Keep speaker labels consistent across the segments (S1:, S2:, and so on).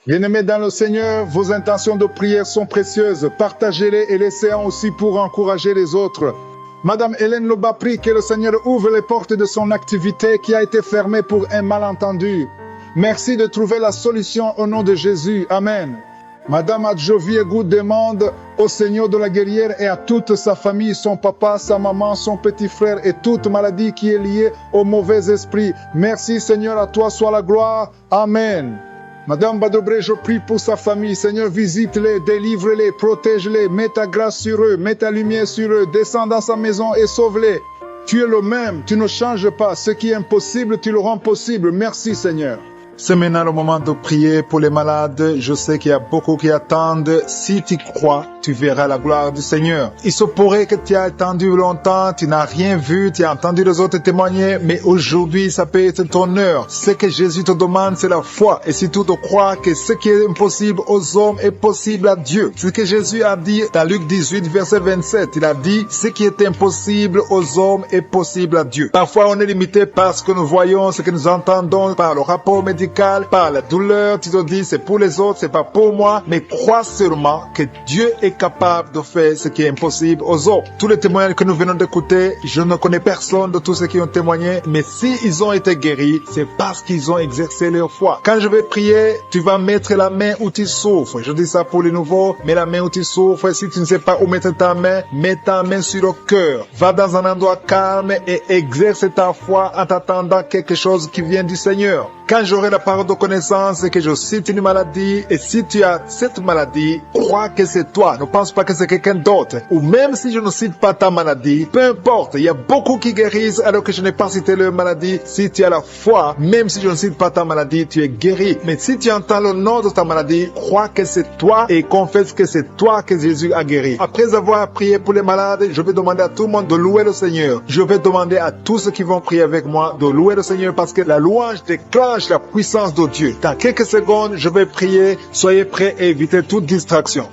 S1: Bien-aimés dans le Seigneur, vos intentions de prière sont précieuses. Partagez-les et laissez-en aussi pour encourager les autres. Madame Hélène Loba prie que le Seigneur ouvre les portes de son activité qui a été fermée pour un malentendu. Merci de trouver la solution au nom de Jésus. Amen. Madame Adjoviegou demande au Seigneur de la guerrière et à toute sa famille, son papa, sa maman, son petit frère et toute maladie qui est liée au mauvais esprit. Merci Seigneur, à toi soit la gloire. Amen. Madame Badobré, je prie pour sa famille. Seigneur, visite-les, délivre-les, protège-les, mets ta grâce sur eux, mets ta lumière sur eux, descends dans sa maison et sauve-les. Tu es le même, tu ne changes pas. Ce qui est impossible, tu le rends possible. Merci Seigneur. C'est maintenant le moment de prier pour les malades. Je sais qu'il y a beaucoup qui attendent. Si tu crois, tu verras la gloire du Seigneur. Il se pourrait que tu as attendu longtemps, tu n'as rien vu, tu as entendu les autres témoigner, mais aujourd'hui, ça peut être ton heure. Ce que Jésus te demande, c'est la foi. Et si tu te crois que ce qui est impossible aux hommes est possible à Dieu. Ce que Jésus a dit dans Luc 18, verset 27. Il a dit, ce qui est impossible aux hommes est possible à Dieu. Parfois, on est limité par ce que nous voyons, ce que nous entendons, par le rapport médical, par la douleur. Tu te dis, c'est pour les autres, c'est pas pour moi. Mais crois seulement que Dieu est capable de faire ce qui est impossible aux autres. Tous les témoignages que nous venons d'écouter, je ne connais personne de tous ceux qui ont témoigné, mais s'ils ont été guéris, c'est parce qu'ils ont exercé leur foi. Quand je vais prier, tu vas mettre la main où tu souffres. Je dis ça pour les nouveaux, mets la main où tu souffres. Si tu ne sais pas où mettre ta main, mets ta main sur le cœur. Va dans un endroit calme et exerce ta foi en t'attendant quelque chose qui vient du Seigneur. Quand j'aurai la parole de connaissance et que je cite une maladie, et si tu as cette maladie, crois que c'est toi. Ne pense pas que c'est quelqu'un d'autre. Ou même si je ne cite pas ta maladie, peu importe. Il y a beaucoup qui guérissent alors que je n'ai pas cité leur maladie. Si tu as la foi, même si je ne cite pas ta maladie, tu es guéri. Mais si tu entends le nom de ta maladie, crois que c'est toi et confesse que c'est toi que Jésus a guéri. Après avoir prié pour les malades, je vais demander à tout le monde de louer le Seigneur. Je vais demander à tous ceux qui vont prier avec moi de louer le Seigneur parce que la louange déclenche la puissance de Dieu. Dans quelques secondes, je vais prier. Soyez prêts et évitez toute distraction.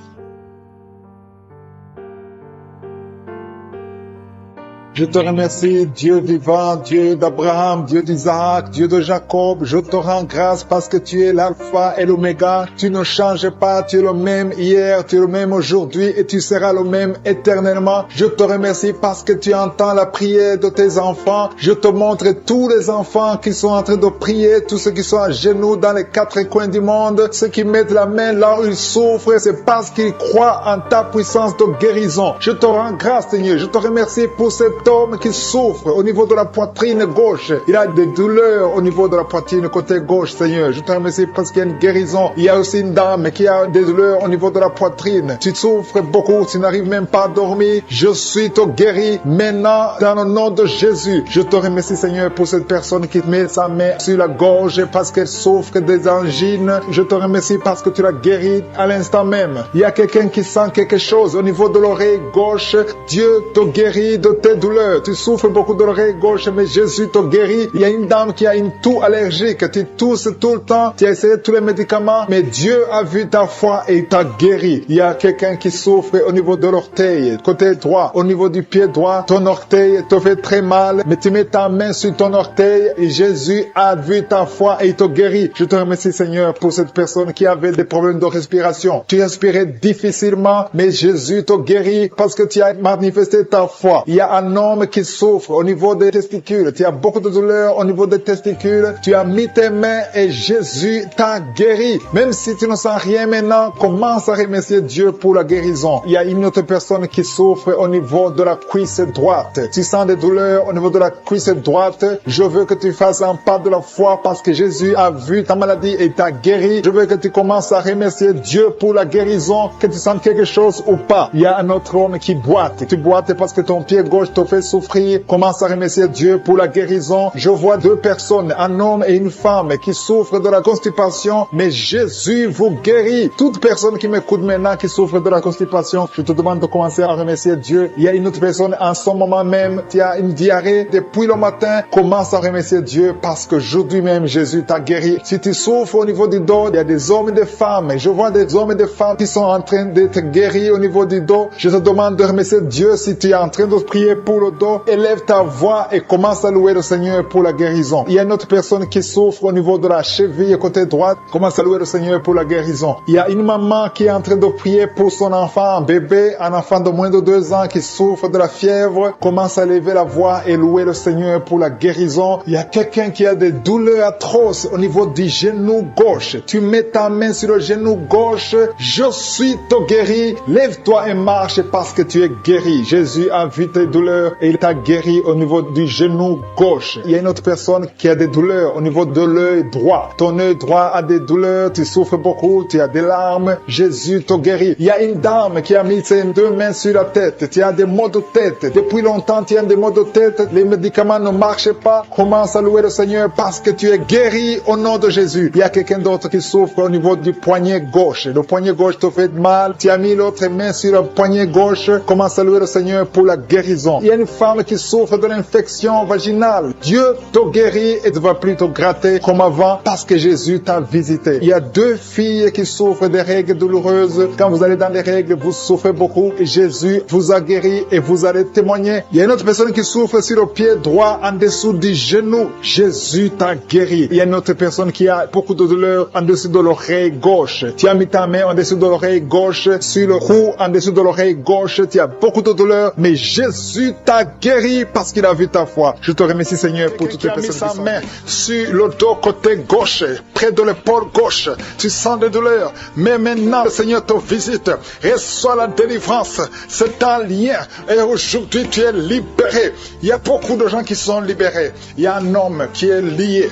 S1: Je te remercie, Dieu vivant, Dieu d'Abraham, Dieu d'Isaac, Dieu de Jacob. Je te rends grâce parce que tu es l'alpha et l'oméga. Tu ne changes pas, tu es le même hier, tu es le même aujourd'hui et tu seras le même éternellement. Je te remercie parce que tu entends la prière de tes enfants. Je te montre tous les enfants qui sont en train de prier, tous ceux qui sont à genoux dans les quatre coins du monde, ceux qui mettent la main là où ils souffrent, c'est parce qu'ils croient en ta puissance de guérison. Je te rends grâce, Seigneur. Je te remercie pour cet homme qui souffre au niveau de la poitrine gauche. Il a des douleurs au niveau de la poitrine côté gauche, Seigneur. Je te remercie parce qu'il y a une guérison. Il y a aussi une dame qui a des douleurs au niveau de la poitrine. Tu souffres beaucoup, tu n'arrives même pas à dormir. Je suis te guéri maintenant dans le nom de Jésus. Je te remercie, Seigneur, pour cette personne qui met sa main sur la gorge parce qu'elle souffre des angines. Je te remercie parce que tu l'as guéri à l'instant même. Il y a quelqu'un qui sent quelque chose au niveau de l'oreille gauche. Dieu te guérit de tes douleurs. Tu souffres beaucoup de l'oreille gauche, mais Jésus te guérit. Il y a une dame qui a une toux allergique. Tu tousses tout le temps. Tu as essayé tous les médicaments, mais Dieu a vu ta foi et il t'a guéri. Il y a quelqu'un qui souffre au niveau de l'orteil, côté droit, au niveau du pied droit. Ton orteil te fait très mal, mais tu mets ta main sur ton orteil et Jésus a vu ta foi et il te guérit. Je te remercie, Seigneur, pour cette personne qui avait des problèmes de respiration. Tu respirais difficilement, mais Jésus te guérit parce que tu as manifesté ta foi. Il y a un homme qui souffre au niveau des testicules. Tu as beaucoup de douleurs au niveau des testicules. Tu as mis tes mains et Jésus t'a guéri. Même si tu ne sens rien maintenant, commence à remercier Dieu pour la guérison. Il y a une autre personne qui souffre au niveau de la cuisse droite. Tu sens des douleurs au niveau de la cuisse droite. Je veux que tu fasses un pas de la foi parce que Jésus a vu ta maladie et t'a guéri. Je veux que tu commences à remercier Dieu pour la guérison, que tu sens quelque chose ou pas. Il y a un autre homme qui boite. Tu boites parce que ton pied gauche te fait souffrir. Commence à remercier Dieu pour la guérison. Je vois deux personnes, un homme et une femme qui souffrent de la constipation, mais Jésus vous guérit. Toute personne qui m'écoute maintenant qui souffre de la constipation, je te demande de commencer à remercier Dieu. Il y a une autre personne en ce moment même qui a une diarrhée depuis le matin. Commence à remercier Dieu parce que aujourd'hui même Jésus t'a guéri. Si tu souffres au niveau du dos, il y a des hommes et des femmes. Je vois des hommes et des femmes qui sont en train d'être guéris au niveau du dos. Je te demande de remercier Dieu si tu es en train de prier pour le le dos, élève ta voix et commence à louer le Seigneur pour la guérison. Il y a une autre personne qui souffre au niveau de la cheville côté droite, commence à louer le Seigneur pour la guérison. Il y a une maman qui est en train de prier pour son enfant, un bébé, un enfant de moins de 2 ans qui souffre de la fièvre, commence à lever la voix et louer le Seigneur pour la guérison. Il y a quelqu'un qui a des douleurs atroces au niveau du genou gauche. Tu mets ta main sur le genou gauche, je suis ton guéri, lève-toi et marche parce que tu es guéri. Jésus a vu tes douleurs et il t'a guéri au niveau du genou gauche. Il y a une autre personne qui a des douleurs au niveau de l'œil droit. Ton œil droit a des douleurs, tu souffres beaucoup, tu as des larmes. Jésus te guérit. Il y a une dame qui a mis ses 2 mains sur la tête. Tu as des maux de tête. Depuis longtemps, tu as des maux de tête. Les médicaments ne marchent pas. Commence à louer le Seigneur parce que tu es guéri au nom de Jésus. Il y a quelqu'un d'autre qui souffre au niveau du poignet gauche. Le poignet gauche te fait mal. Tu as mis l'autre main sur le poignet gauche. Commence à louer le Seigneur pour la guérison. Il y a une femme qui souffre de l'infection vaginale. Dieu te guérit et ne va plus te gratter comme avant parce que Jésus t'a visité. Il y a 2 filles qui souffrent des règles douloureuses. Quand vous allez dans les règles, vous souffrez beaucoup et Jésus vous a guéri et vous allez témoigner. Il y a une autre personne qui souffre sur le pied droit en dessous du genou. Jésus t'a guéri. Il y a une autre personne qui a beaucoup de douleur en dessous de l'oreille gauche. Tu as mis ta main en dessous de l'oreille gauche, sur le cou, en dessous de l'oreille gauche. Tu as beaucoup de douleur, mais Jésus t'a guéri parce qu'il a vu ta foi. Je te remercie, Seigneur, pour toutes les personnes qui sont. Main sur le dos côté gauche, près de l'épaule gauche. Tu sens des douleurs, mais maintenant le Seigneur te visite. Reçois la délivrance. C'est un lien. Et aujourd'hui, tu es libéré. Il y a beaucoup de gens qui sont libérés. Il y a un homme qui est lié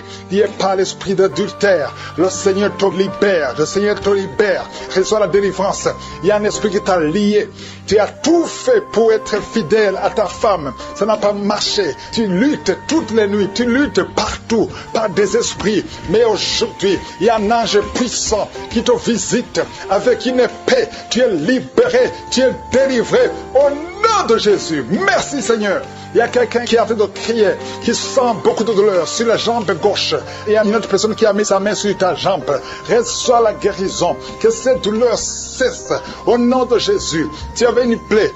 S1: par l'esprit d'adultère. Le Seigneur te libère. Le Seigneur te libère. Reçois la délivrance. Il y a un esprit qui t'a lié. Tu as tout fait pour être fidèle à ta femme. Ça n'a pas marché. Tu luttes toutes les nuits. Tu luttes partout par des esprits. Mais aujourd'hui, il y a un ange puissant qui te visite avec une épée. Tu es libéré. Tu es délivré au nom de Jésus. Merci Seigneur. Il y a quelqu'un qui est en train de crier, qui sent beaucoup de douleur sur la jambe gauche. Il y a une autre personne qui a mis sa main sur ta jambe. Reçois la guérison. Que cette douleur cesse au nom de Jésus. Tu avais une plaie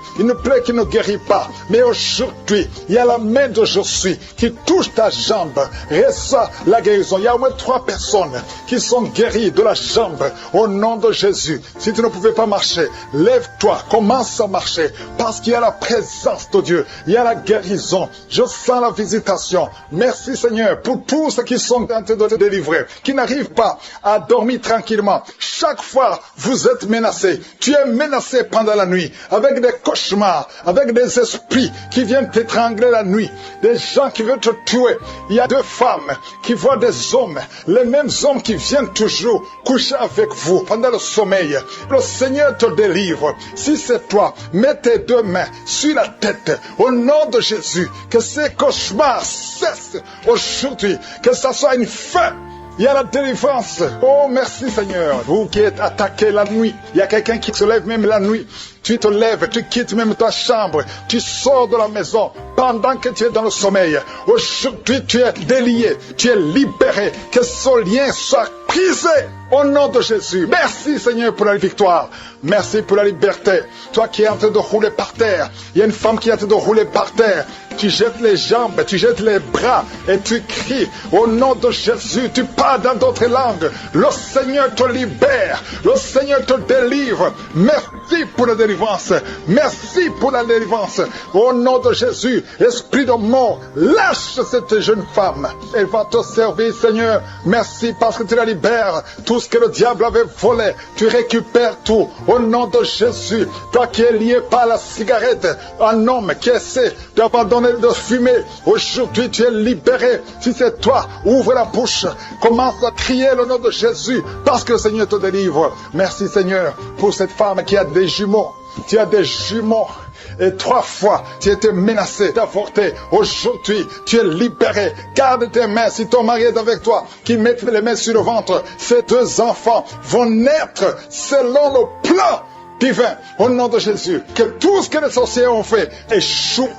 S1: qui ne guérit pas. Mais aujourd'hui, il y a la main de Jésus qui touche ta jambe. Reçois la guérison. Il y a au moins 3 personnes qui sont guéries de la jambe au nom de Jésus. Si tu ne pouvais pas marcher, lève-toi, commence à marcher parce qu'il y a la présence de Dieu. Il y a la guérison. Je sens la visitation. Merci Seigneur pour tous ceux qui sont en train de te délivrer, qui n'arrivent pas à dormir tranquillement. Chaque fois, vous êtes menacé. Tu es menacé pendant la nuit avec des cauchemars, avec des esprits qui viennent t'étrangler la nuit, des gens qui veulent te tuer. Il y a 2 femmes qui voient des hommes, les mêmes hommes qui viennent toujours coucher avec vous pendant le sommeil. Le Seigneur te délivre. Si c'est toi, mets tes 2 mains sur la tête au nom de Jésus. Que ces cauchemars cessent aujourd'hui, que ça soit une fin. Il y a la délivrance. Oh, merci Seigneur. Vous qui êtes attaqués la nuit, il y a quelqu'un qui se lève même la nuit. Tu te lèves, tu quittes même ta chambre, tu sors de la maison pendant que tu es dans le sommeil. Aujourd'hui, tu es délié, tu es libéré. Que ce lien soit brisé au nom de Jésus. Merci Seigneur pour la victoire. Merci pour la liberté. Toi qui es en train de rouler par terre, il y a une femme qui est en train de rouler par terre. Tu jettes les jambes, tu jettes les bras et tu cries au nom de Jésus. Tu parles dans d'autres langues. Le Seigneur te libère. Le Seigneur te délivre. Merci pour la délivrance. Merci pour la délivrance. Au nom de Jésus, esprit de mort, lâche cette jeune femme. Elle va te servir, Seigneur. Merci parce que tu la libères. Tout ce que le diable avait volé, tu récupères tout. Au nom de Jésus, toi qui es lié par la cigarette, un homme qui essaie d'abandonner de fumer, aujourd'hui tu es libéré. Si c'est toi, ouvre la bouche, commence à crier le nom de Jésus, parce que le Seigneur te délivre. Merci Seigneur pour cette femme qui a des jumeaux. Tu as des jumeaux. Et 3 fois, tu étais menacé d'avorter. Aujourd'hui, tu es libéré. Garde tes mains si ton mari est avec toi, qui met les mains sur le ventre. Ces 2 enfants vont naître selon le plan divin. Au nom de Jésus, que tout ce que les sorciers ont fait échoue.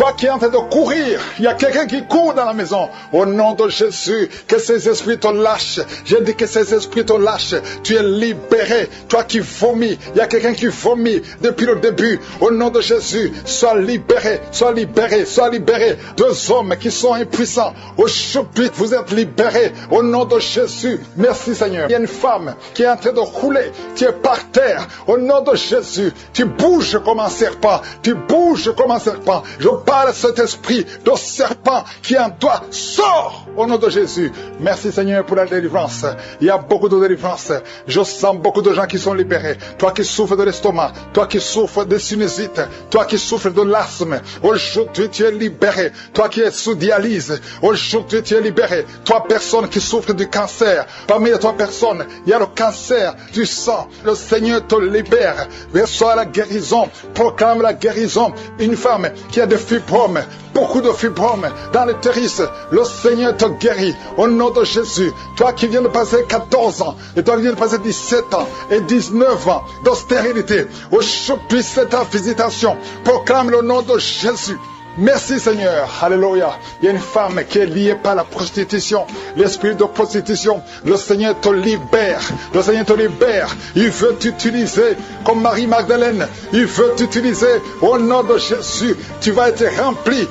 S1: Toi qui es en train de courir, il y a quelqu'un qui court dans la maison. Au nom de Jésus, que ces esprits te lâchent. J'ai dit que ces esprits te lâchent. Tu es libéré. Toi qui vomis, il y a quelqu'un qui vomit depuis le début. Au nom de Jésus, sois libéré, sois libéré, sois libéré. Deux hommes qui sont impuissants. Aujourd'hui, vous êtes libérés. Au nom de Jésus, merci Seigneur. Il y a une femme qui est en train de rouler. Tu es par terre. Au nom de Jésus, tu bouges comme un serpent. Tu bouges comme un serpent. Je parle à cet esprit de serpent qui est en toi. Sors au nom de Jésus. Merci Seigneur pour la délivrance. Il y a beaucoup de délivrance. Je sens beaucoup de gens qui sont libérés. Toi qui souffres de l'estomac, toi qui souffres de sinusite, toi qui souffres de l'asthme, aujourd'hui tu es libéré. Toi qui es sous dialyse, aujourd'hui tu es libéré. Toi personne qui souffre du cancer, parmi les trois personnes, il y a le cancer du sang. Le Seigneur te libère. Reçois la guérison. Proclame la guérison. Une femme qui a des fibromes, beaucoup de fibromes dans l'utérus, le Seigneur te guérit au nom de Jésus. Toi qui viens de passer 14 ans, et toi qui viens de passer 17 ans et 19 ans de stérilité, aujourd'hui c'est ta visitation. Proclame le nom de Jésus. Merci Seigneur, alléluia. Il y a une femme qui est liée par la prostitution, l'esprit de prostitution. Le Seigneur te libère, le Seigneur te libère. Il veut t'utiliser comme Marie-Magdalène. Il veut t'utiliser au nom de Jésus. Tu vas être rempli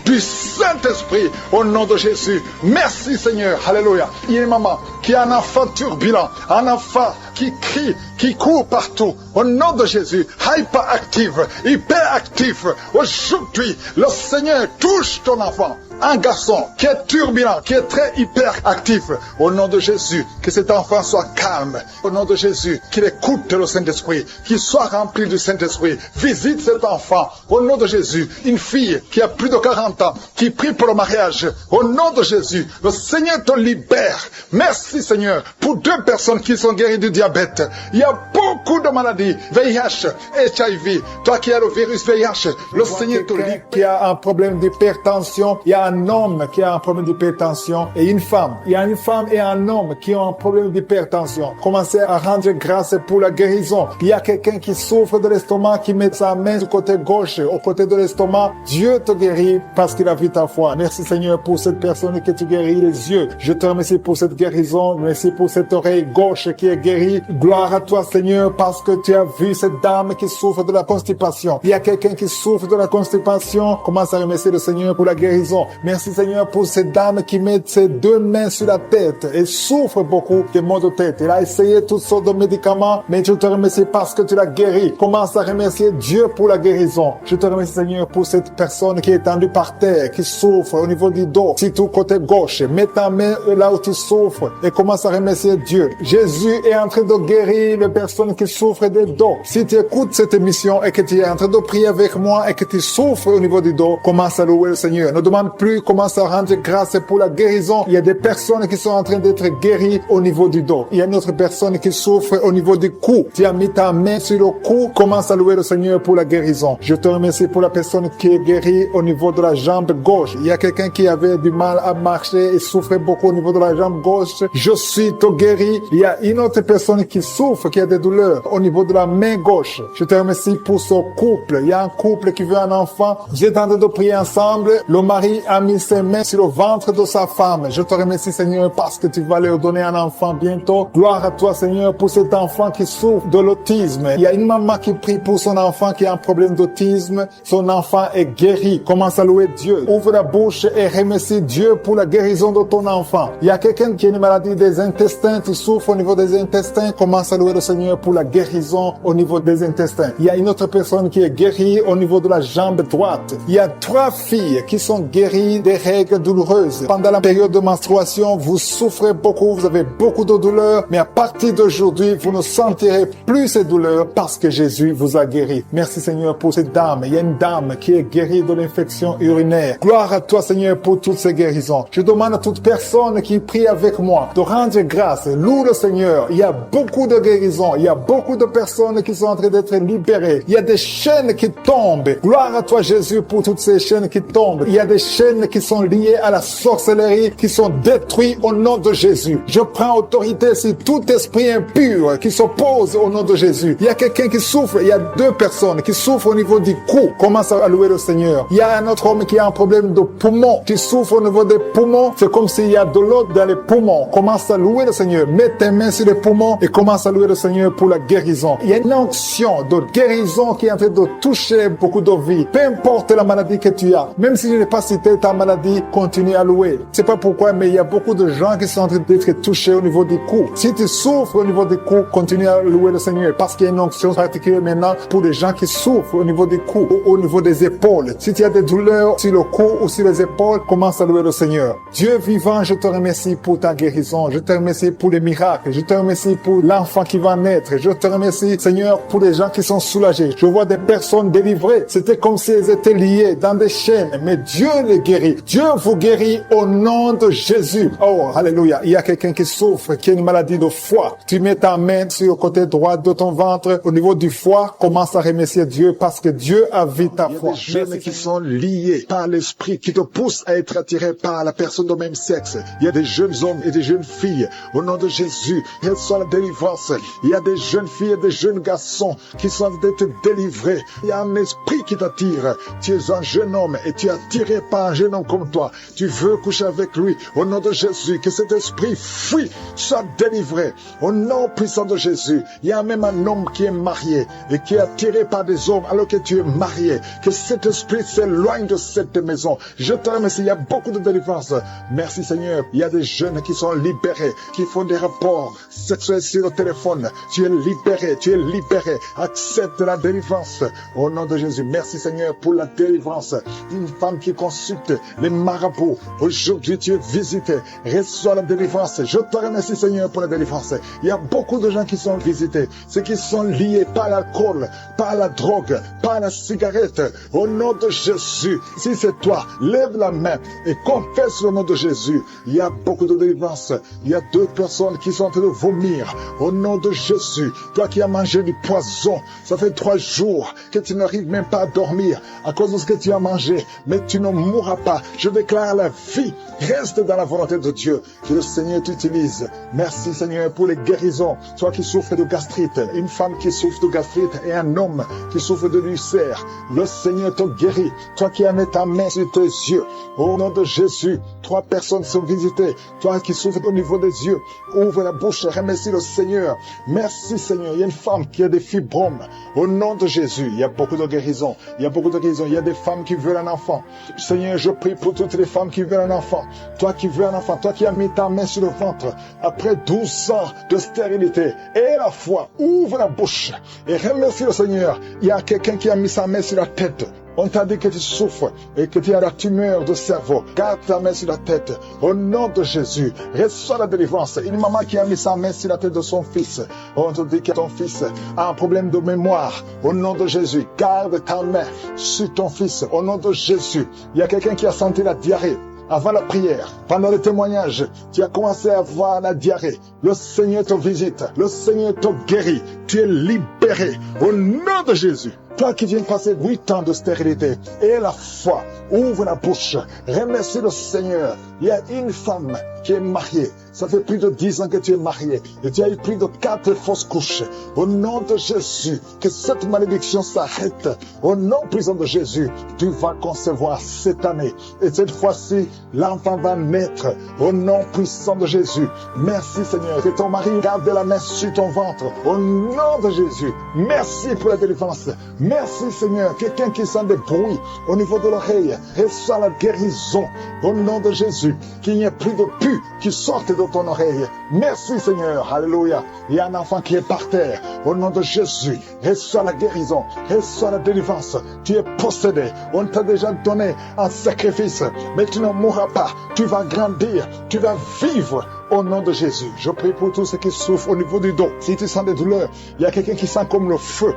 S1: du Saint-Esprit au nom de Jésus. Merci Seigneur, alléluia. Il y a une maman qui a un enfant turbulent, un enfant qui crie, qui court partout. Au nom de Jésus, hyperactif. Aujourd'hui, le Seigneur touche ton enfant. Un garçon qui est turbulent, qui est très hyperactif. Au nom de Jésus, que cet enfant soit calme. Au nom de Jésus, qu'il écoute le Saint-Esprit, qu'il soit rempli du Saint-Esprit. Visite cet enfant. Au nom de Jésus, une fille qui a plus de 40 ans, qui prie pour le mariage. Au nom de Jésus, le Seigneur te libère. Merci Seigneur pour 2 personnes qui sont guéries du diabète. Il y a beaucoup de maladies, VIH, HIV. Toi qui as le virus VIH, le Seigneur te libère. Qui a un problème d'hypertension, il y a un homme qui a un problème d'hypertension et une femme. Il y a une femme et un homme qui ont un problème d'hypertension. Commencez à rendre grâce pour la guérison. Il y a quelqu'un qui souffre de l'estomac, qui met sa main du côté gauche, au côté de l'estomac. Dieu te guérit parce qu'il a vu ta foi. Merci Seigneur pour cette personne que tu guéris les yeux. Je te remercie pour cette guérison. Merci pour cette oreille gauche qui est guérie. Gloire à toi Seigneur parce que tu as vu cette dame qui souffre de la constipation. Il y a quelqu'un qui souffre de la constipation. Commence à remercier le Seigneur pour la guérison. Merci Seigneur pour cette dame qui met ses 2 mains sur la tête et souffre beaucoup de maux de tête. Elle a essayé toutes sortes de médicaments, mais je te remercie parce que tu l'as guéri. Commence à remercier Dieu pour la guérison. Je te remercie Seigneur pour cette personne qui est étendue par terre, qui souffre au niveau du dos, surtout côté gauche. Mets ta main là où tu souffres et commence à remercier Dieu. Jésus est en train de guérir les personnes qui souffrent des dos. Si tu écoutes cette émission et que tu es en train de prier avec moi et que tu souffres au niveau du dos, commence à louer le Seigneur. Ne demande plus, commence à rendre grâce pour la guérison. Il y a des personnes qui sont en train d'être guéries au niveau du dos. Il y a une autre personne qui souffre au niveau du cou. Tu as mis ta main sur le cou, commence à louer le Seigneur pour la guérison. Je te remercie pour la personne qui est guérie au niveau de la jambe gauche. Il y a quelqu'un qui avait du mal à marcher et souffrait beaucoup au niveau de la jambe gauche. Je suis te guéri. Il y a une autre personne qui souffre, qui a des douleurs au niveau de la main gauche. Je te remercie pour ce couple. Il y a un couple qui veut un enfant. Vous êtes en train de prier ensemble. Le mari a mis ses mains sur le ventre de sa femme. Je te remercie Seigneur parce que tu vas leur donner un enfant bientôt. Gloire à toi Seigneur pour cet enfant qui souffre de l'autisme. Il y a une maman qui prie pour son enfant qui a un problème d'autisme. Son enfant est guéri. Commence à louer Dieu. Ouvre la bouche et remercie Dieu pour la guérison de ton enfant. Il y a quelqu'un qui a une maladie des intestins, qui souffre au niveau des intestins. Commence à louer le Seigneur pour la guérison au niveau des intestins. Il y a une autre personne qui est guérie au niveau de la jambe droite. Il y a 3 filles qui sont guéries des règles douloureuses. Pendant la période de menstruation, vous souffrez beaucoup, vous avez beaucoup de douleurs, mais à partir d'aujourd'hui, vous ne sentirez plus ces douleurs parce que Jésus vous a guéri. Merci Seigneur pour cette dame. Il y a une dame qui est guérie de l'infection urinaire. Gloire à toi Seigneur pour toutes ces guérisons. Je demande à toute personne qui prie avec moi de rendre grâce. Loue le Seigneur. Il y a beaucoup de guérisons. Il y a beaucoup de personnes qui sont en train d'être libérées. Il y a des chaînes qui tombent. Gloire à toi, Jésus, pour toutes ces chaînes qui tombent. Il y a des chaînes qui sont liées à la sorcellerie, qui sont détruites au nom de Jésus. Je prends autorité sur tout esprit impur qui s'oppose au nom de Jésus. Il y a quelqu'un qui souffre. Il y a 2 personnes qui souffrent au niveau du cou. Commence à louer le Seigneur. Il y a un autre homme qui a un problème de poumon, qui souffre au niveau des poumons. C'est comme s'il y a de l'eau dans les poumons. Commence à louer le Seigneur. Mets tes mains sur les poumons et commence à louer le Seigneur pour la guérison. Il y a une onction de guérison qui est en train de toucher beaucoup de vies. Peu importe la maladie que tu as. Même si je n'ai pas cité ta maladie, continue à louer. Je sais pas pourquoi, mais il y a beaucoup de gens qui sont en train d'être touchés au niveau du cou. Si tu souffres au niveau du cou, continue à louer le Seigneur parce qu'il y a une onction particulière maintenant pour les gens qui souffrent au niveau du cou ou au niveau des épaules. Si tu as des douleurs sur le cou ou sur les épaules, commence à louer le Seigneur. Dieu vivant, je te remercie pour ta guérison. Je te remercie pour les miracles. Je te remercie pour l'enfant qui va naître. Je te remercie, Seigneur, pour les gens qui sont soulagés. Je vois des personnes délivrées. C'était comme si elles étaient liées dans des chaînes. Mais Dieu les guérit. Dieu vous guérit au nom de Jésus. Oh, alléluia. Il y a quelqu'un qui souffre, qui a une maladie de foie. Tu mets ta main sur le côté droit de ton ventre, au niveau du foie. Commence à remercier Dieu parce que Dieu a vu ta foi.
S2: Il y a des jeunes qui sont liés par l'esprit, qui te poussent à être attiré par la personne de même sexe. Il y a des jeunes hommes et des jeunes filles. Au nom de Jésus, reçois la délivrance. Il y a des jeunes filles et des jeunes garçons qui sont d'être délivrés. Il y a un esprit qui t'attire. Tu es un jeune homme et tu es attiré par un jeune homme comme toi. Tu veux coucher avec lui. Au nom de Jésus, que cet esprit fuit, soit délivré. Au nom puissant de Jésus, il y a même un homme qui est marié et qui est attiré par des hommes alors que tu es marié. Que cet esprit s'éloigne de cette maison. Je te remercie, il y a beaucoup de délivrance. Merci Seigneur. Il y a des jeunes qui sont libérés, qui font des rapports sexuels sur le téléphone. Tu es libéré, tu es libéré. Accepte la délivrance. Au nom de Jésus, merci Seigneur pour la délivrance. Une femme qui consulte les marabouts. Aujourd'hui, tu es visité. Reçois la délivrance. Je te remercie Seigneur pour la délivrance. Il y a beaucoup de gens qui sont visités. Ceux qui sont liés par l'alcool, par la drogue, par la cigarette. Au nom de Jésus, si c'est toi, lève la main et confesse le nom de Jésus. Il y a beaucoup de délivrance. Il y a 2 personnes qui sont en train de vomir. Au nom de Jésus, toi qui as mangé du poison, ça fait 3 jours que tu n'arrives même pas à dormir à cause de ce que tu as mangé, mais tu ne mourras pas. Je déclare la vie. Reste dans la volonté de Dieu. Que le Seigneur t'utilise. Merci Seigneur pour les guérisons. Toi qui souffres de gastrite, une femme qui souffre de gastrite et un homme qui souffre de l'ulcère, le Seigneur te guérit. Toi qui as mis ta main sur tes yeux, au nom de Jésus, 3 personnes sont visitées. Toi qui souffres au niveau des yeux, ouvre la bouche, remercie le Seigneur. Merci Seigneur. Il y a une femme qui a des fibromes. Au nom de Jésus, il y a beaucoup de guérisons. Il y a beaucoup de guérisons. Il y a des femmes qui veulent un enfant. Seigneur, je prie pour toutes les femmes qui veulent un enfant. Toi qui veux un enfant, toi qui as mis ta main sur le ventre, après 12 ans de stérilité, et la foi, ouvre la bouche et remercie le Seigneur. Il y a quelqu'un qui a mis sa main sur la tête. On t'a dit que tu souffres et que tu as la tumeur de cerveau. Garde ta main sur la tête. Au nom de Jésus, reçois la délivrance. Une maman qui a mis sa main sur la tête de son fils. On te dit que ton fils a un problème de mémoire. Au nom de Jésus, garde ta main sur ton fils. Au nom de Jésus, il y a quelqu'un qui a senti la diarrhée. Avant la prière, pendant le témoignage, tu as commencé à avoir la diarrhée. Le Seigneur te visite. Le Seigneur te guérit. Tu es libéré. Au nom de Jésus. Toi qui viens de passer 8 ans de stérilité, et la foi, ouvre la bouche, remercie le Seigneur. Il y a une femme qui est mariée. Ça fait plus de 10 ans que tu es marié. Et tu as eu plus de 4 fausses couches. Au nom de Jésus, que cette malédiction s'arrête. Au nom puissant de Jésus, tu vas concevoir cette année. Et cette fois-ci, l'enfant va naître. Au nom puissant de Jésus. Merci Seigneur. Que ton mari garde la main sur ton ventre. Au nom de Jésus. Merci pour la délivrance. Merci Seigneur. Quelqu'un qui sent des bruits au niveau de l'oreille, reçoit la guérison. Au nom de Jésus. Qu'il n'y ait plus de pus qui sortent de ton oreille. Merci Seigneur. Alléluia. Il y a un enfant qui est par terre. Au nom de Jésus, reçois la guérison. Reçois la délivrance. Tu es possédé. On t'a déjà donné un sacrifice. Mais tu ne mourras pas. Tu vas grandir. Tu vas vivre. Au nom de Jésus, je prie pour tous ceux qui souffrent au niveau du dos. Si tu sens des douleurs, il y a quelqu'un qui sent comme le feu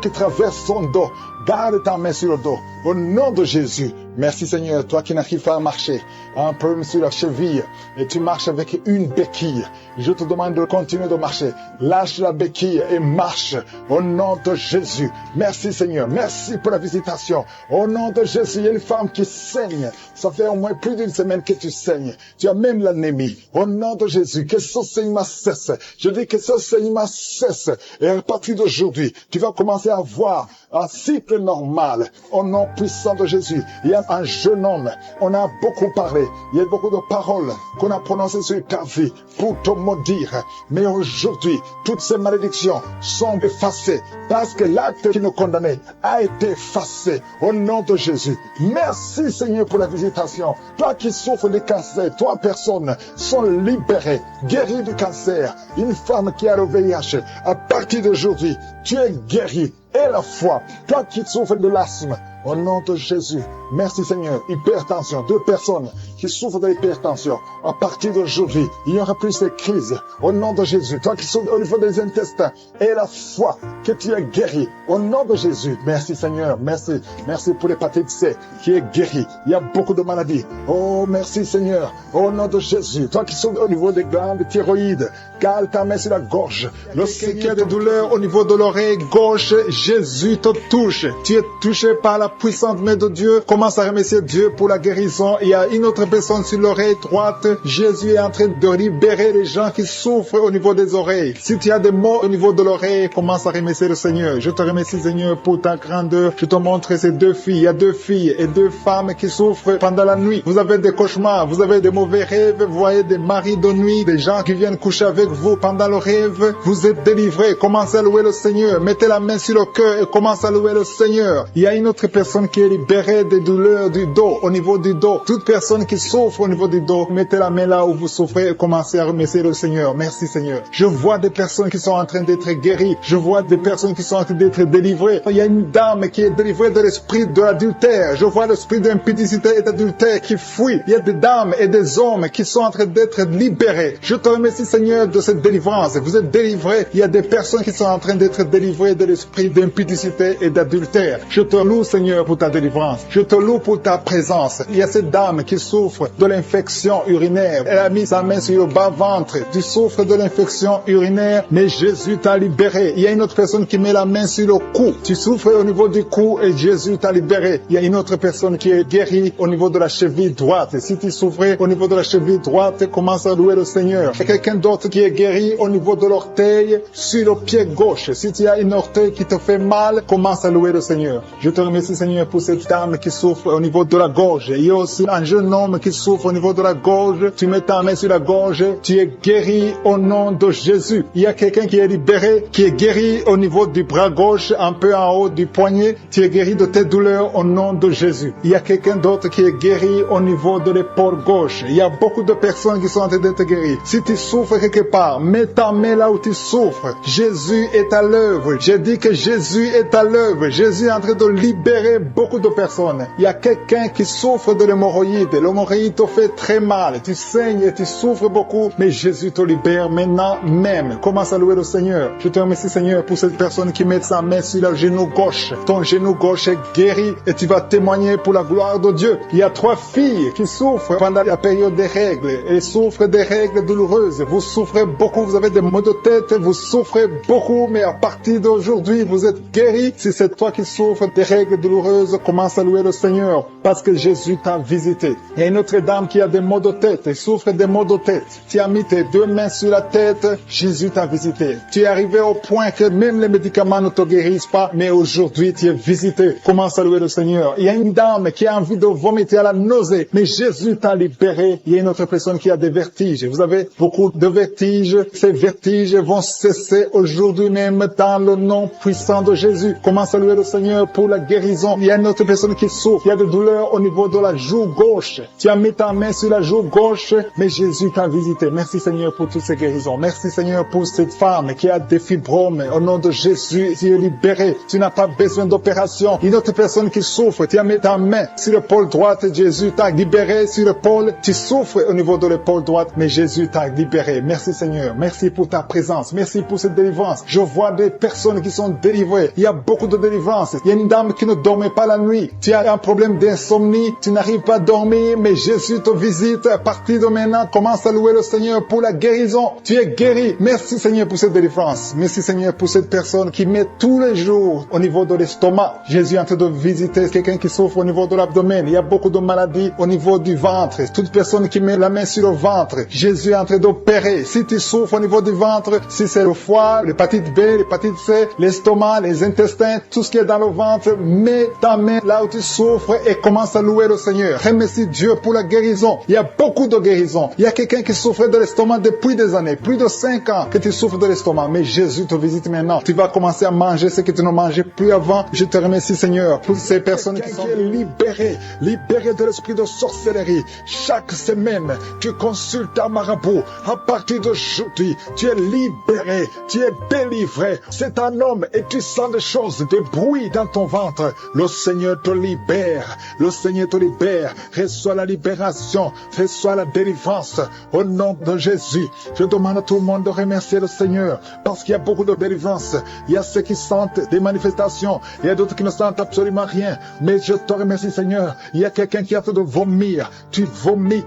S2: qui traverse son dos. Garde ta main sur le dos. Au nom de Jésus, Merci Seigneur, toi qui n'arrives pas à marcher, un problème sur la cheville, et tu marches avec une béquille. Je te demande de continuer de marcher. Lâche la béquille et marche au nom de Jésus. Merci Seigneur, merci pour la visitation. Au nom de Jésus, il y a une femme qui saigne. Ça fait au moins plus d'une semaine que tu saignes. Tu as même l'anémie. Au nom de Jésus, que ce saignement cesse. Je dis que ce saignement cesse. Et à partir d'aujourd'hui, tu vas commencer à voir un cycle normal. Au nom puissant de Jésus, il y a un jeune homme. On a beaucoup parlé. Il y a beaucoup de paroles qu'on a prononcées sur ta vie pour te maudire. Mais aujourd'hui, toutes ces malédictions sont effacées parce que l'acte qui nous condamnait a été effacé au nom de Jésus. Merci Seigneur pour la visitation. Toi qui souffres de cancer, toi personnes sont libérées, guéries du cancer. Une femme qui a le VIH, à partir d'aujourd'hui, tu es guérie. Et la foi, toi qui souffres de l'asthme, au nom de Jésus, merci Seigneur. Hypertension, 2 personnes qui souffrent de l'hypertension, à partir d'aujourd'hui, il n'y aura plus ces crises. Au nom de Jésus, toi qui souffres au niveau des intestins, et la foi que tu es guéri. Au nom de Jésus, merci Seigneur, merci. Merci pour l'hépatite C qui est guérie. Il y a beaucoup de maladies. Oh, merci Seigneur. Au nom de Jésus, toi qui souffres au niveau des glandes thyroïdes, cale ta main sur la gorge. Lorsqu'il y a des douleurs au niveau de l'oreille gauche, Jésus te touche. Tu es touché par la puissante main de Dieu. Commence à remercier Dieu pour la guérison. Il y a une autre personne sur l'oreille droite. Jésus est en train de libérer les gens qui souffrent au niveau des oreilles. Si tu as des maux au niveau de l'oreille, commence à remercier le Seigneur. Je te remercie Seigneur pour ta grandeur. Je te montre ces 2 filles. Il y a 2 filles et 2 femmes qui souffrent pendant la nuit. Vous avez des cauchemars, vous avez des mauvais rêves. Vous voyez des maris de nuit, des gens qui viennent coucher avec vous pendant le rêve. Vous êtes délivrés. Commencez à louer le Seigneur. Mettez la main sur le cœur et commencez à louer le Seigneur. Il y a une autre personne qui est libérée des douleurs du dos, au niveau du dos. Toute personne qui souffre au niveau du dos, mettez la main là où vous souffrez et commencez à remercier le Seigneur. Merci Seigneur. Je vois des personnes qui sont en train d'être guéries. Je vois des personnes qui sont en train d'être délivrées. Il y a une dame qui est délivrée de l'esprit de l'adultère. Je vois l'esprit d'impudicité et d'adultère qui fuit. Il y a des dames et des hommes qui sont en train d'être libérés. Je te remercie Seigneur de cette délivrance. Vous êtes délivrés. Il y a des personnes qui sont en train d'être délivrées de l'esprit d'impudicité et d'adultère. Je te loue Seigneur pour ta délivrance. Je te loue pour ta présence. Il y a cette dame qui souffre de l'infection urinaire. Elle a mis sa main sur le bas-ventre. Tu souffres de l'infection urinaire, mais Jésus t'a libéré. Il y a une autre personne qui met la main sur le cou. Tu souffres au niveau du cou et Jésus t'a libéré. Il y a une autre personne qui est guérie au niveau de la cheville droite. Si tu souffrais au niveau de la cheville droite, commence à louer le Seigneur. Il y a quelqu'un d'autre qui est guéri au niveau de l'orteil sur le pied gauche. Si tu as une orteil qui te fait mal, commence à louer le Seigneur. Je te remercie Seigneur pour cette dame qui souffre au niveau de la gorge. Il y a aussi un jeune homme qui souffre au niveau de la gorge. Tu mets ta main sur la gorge. Tu es guéri au nom de Jésus. Il y a quelqu'un qui est libéré, qui est guéri au niveau du bras gauche, un peu en haut du poignet. Tu es guéri de tes douleurs au nom de Jésus. Il y a quelqu'un d'autre qui est guéri au niveau de l'épaule gauche. Il y a beaucoup de personnes qui sont en train d'être guéries. Si tu souffres quelque part, mets ta main là où tu souffres. Jésus est à l'œuvre. J'ai dit que Jésus est à l'œuvre. Jésus est en train de libérer beaucoup de personnes. Il y a quelqu'un qui souffre de l'hémorroïde. L'hémorroïde te fait très mal. Tu saignes et tu souffres beaucoup, mais Jésus te libère maintenant même. Commence à louer le Seigneur. Je te remercie Seigneur pour cette personne qui met sa main sur le genou gauche. Ton genou gauche est guéri et tu vas témoigner pour la gloire de Dieu. Il y a 3 filles qui souffrent pendant la période des règles. Elles souffrent des règles douloureuses. Vous souffrez beaucoup, vous avez des maux de tête, vous souffrez beaucoup, mais à partir d'aujourd'hui, vous êtes guéri. Si c'est toi qui souffres des règles douloureuses, commence à louer le Seigneur parce que Jésus t'a visité. Il y a une autre dame qui a des maux de tête, elle souffre des maux de tête. Tu as mis tes 2 mains sur la tête, Jésus t'a visité. Tu es arrivé au point que même les médicaments ne te guérissent pas, mais aujourd'hui tu es visité. Commence à louer le Seigneur. Il y a une dame qui a envie de vomiter à la nausée, mais Jésus t'a libéré. Il y a une autre personne qui a des vertiges. Vous avez beaucoup de vertiges. Ces vertiges vont cesser aujourd'hui même dans le nom puissant de Jésus. Commence à louer le Seigneur pour la guérison. Il y a une autre personne qui souffre. Il y a des douleurs au niveau de la joue gauche. Tu as mis ta main sur la joue gauche, mais Jésus t'a visité. Merci Seigneur pour toutes ces guérisons. Merci Seigneur pour cette femme qui a des fibromes. Au nom de Jésus, tu es libéré. Tu n'as pas besoin d'opération. Une autre personne qui souffre, tu as mis ta main sur l'épaule droite. Jésus t'a libéré sur l'épaule. Tu souffres au niveau de l'épaule droite, mais Jésus t'a libéré. Merci Seigneur. Merci pour ta présence. Merci pour cette délivrance. Je vois des personnes qui sont délivrées. Il y a beaucoup de délivrance. Il y a une dame qui ne dort
S1: dormez pas la nuit. Tu as un problème d'insomnie, tu n'arrives pas à dormir, mais Jésus te visite. À partir de maintenant, commence à louer le Seigneur pour la guérison. Tu es guéri. Merci Seigneur pour cette délivrance. Merci Seigneur pour cette personne qui met tous les jours au niveau de l'estomac. Jésus est en train de visiter quelqu'un qui souffre au niveau de l'abdomen. Il y a beaucoup de maladies au niveau du ventre. Toute personne qui met la main sur le ventre, Jésus est en train d'opérer. Si tu souffres au niveau du ventre, si c'est le foie, l'hépatite B, l'hépatite C, l'estomac, les intestins, tout ce qui est dans le ventre, mets ta main là où tu souffres et commence à louer le Seigneur. Remercie Dieu pour la guérison. Il y a beaucoup de guérisons. Il y a quelqu'un qui souffrait de l'estomac depuis des années, plus de 5 ans que tu souffres de l'estomac, mais Jésus te visite maintenant. Tu vas commencer à manger ce que tu ne mangeais plus avant. Je te remercie Seigneur pour ces personnes qui sont libérées de l'esprit de sorcellerie. Chaque semaine, tu consultes un marabout. À partir d'aujourd'hui, tu es libéré, tu es délivré. C'est un homme et tu sens des choses, des bruits dans ton ventre. Le Seigneur te libère. Le Seigneur te libère. Reçois la libération. Reçois la délivrance. Au nom de Jésus, je demande à tout le monde de remercier le Seigneur parce qu'il y a beaucoup de délivrance. Il y a ceux qui sentent des manifestations. Il y a d'autres qui ne sentent absolument rien. Mais je te remercie Seigneur. Il y a quelqu'un qui a fait de vomir. Tu vomis.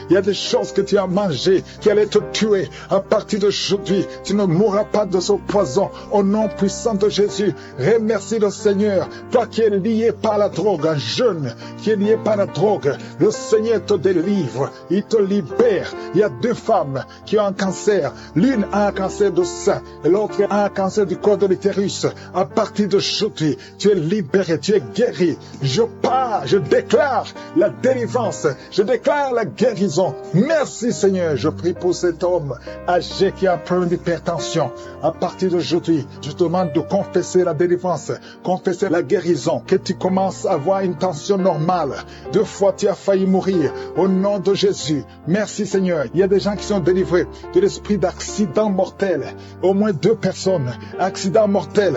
S1: Il y a des choses que tu as mangées qui allaient te tuer. À partir d'aujourd'hui, tu ne mourras pas de ce poison. Au nom puissant de Jésus, remercie le Seigneur. Toi qui es lié par la drogue, un jeune qui est lié par la drogue, le Seigneur te délivre. Il te libère. Il y a 2 femmes qui ont un cancer. L'une a un cancer du sein et l'autre a un cancer du col de l'utérus. À partir d'aujourd'hui, tu es libéré, tu es guéri. Je déclare la délivrance. Je déclare la guérison. Merci Seigneur. Je prie pour cet homme âgé qui a un problème d'hypertension. À partir d'aujourd'hui, je te demande de confesser la délivrance, confesser la guérison, que tu commences à avoir une tension normale. 2 fois tu as failli mourir. Au nom de Jésus, merci Seigneur. Il y a des gens qui sont délivrés de l'esprit d'accident mortel. Au moins 2 personnes. Accident mortel.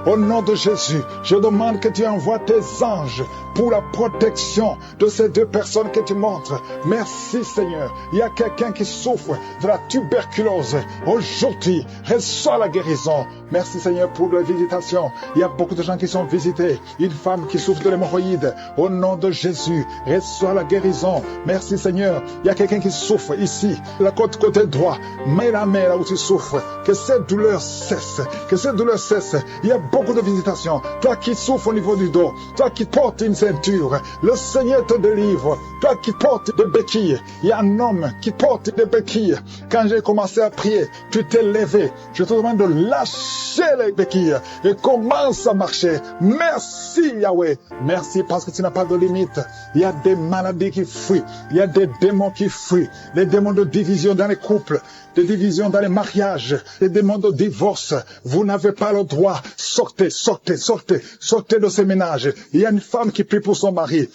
S1: Au nom de Jésus, je demande que tu envoies tes anges pour la protection de ces 2 personnes que tu montres. Merci Seigneur. Il y a quelqu'un qui souffre de la tuberculose. Aujourd'hui, reçois la guérison. Merci Seigneur pour la visitation. Il y a beaucoup de gens qui sont visités. Une femme qui souffre de l'hémorroïde. Au nom de Jésus, reçois la guérison. Merci Seigneur. Il y a quelqu'un qui souffre ici, la côté droit. Mets la main là où tu souffres. Que cette douleur cesse. Que cette douleur cesse. Il y a beaucoup de visitations. Toi qui souffres au niveau du dos. Toi qui portes une ceinture. Le Seigneur te délivre. Toi qui portes des béquilles. Il y a un homme qui porte des béquilles. Quand j'ai commencé à prier, tu t'es levé. Je te demande de lâcher les béquilles et commence à marcher. Merci Yahweh. Merci parce que tu n'as pas de limite. Il y a des maladies qui fuient. Il y a des démons qui fuient. Les démons de division dans les couples, des divisions dans les mariages, les démons de divorce. Vous n'avez pas le droit. Sortez de ces ménages. Il y a une femme qui prie pour son mari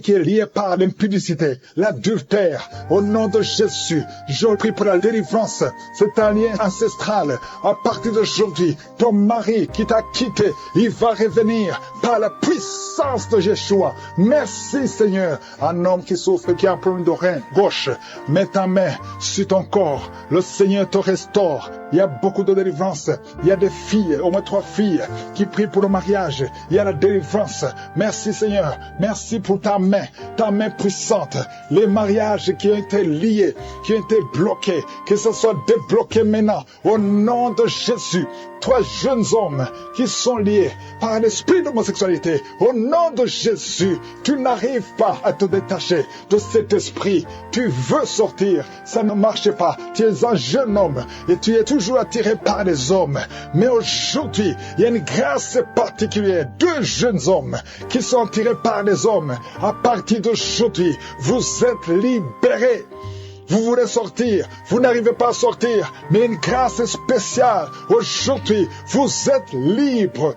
S1: qui est lié par l'impudicité, l'adultère. Au nom de Jésus, je prie pour la délivrance. C'est un lien ancestral. À partir d'aujourd'hui, ton mari qui t'a quitté, il va revenir par la puissance de Yeshua. Merci Seigneur. Un homme qui souffre, qui a un problème de rein gauche, mets ta main sur ton corps. Le Seigneur te restaure. Il y a beaucoup de délivrance. Il y a des filles, au moins 3 filles, qui prient pour le mariage. Il y a la délivrance. Merci Seigneur. Merci pour ta main puissante. Les mariages qui ont été liés, qui ont été bloqués, que ce soit débloqué maintenant. Au nom de Jésus. 3 jeunes hommes qui sont liés par l'esprit d'homosexualité. Au nom de Jésus, tu n'arrives pas à te détacher de cet esprit. Tu veux sortir, ça ne marche pas. Tu es un jeune homme et tu es toujours attiré par les hommes. Mais aujourd'hui, il y a une grâce particulière. 2 jeunes hommes qui sont attirés par les hommes. À partir d'aujourd'hui, vous êtes libérés. Vous voulez sortir, vous n'arrivez pas à sortir, mais une grâce spéciale. Aujourd'hui, vous êtes libre.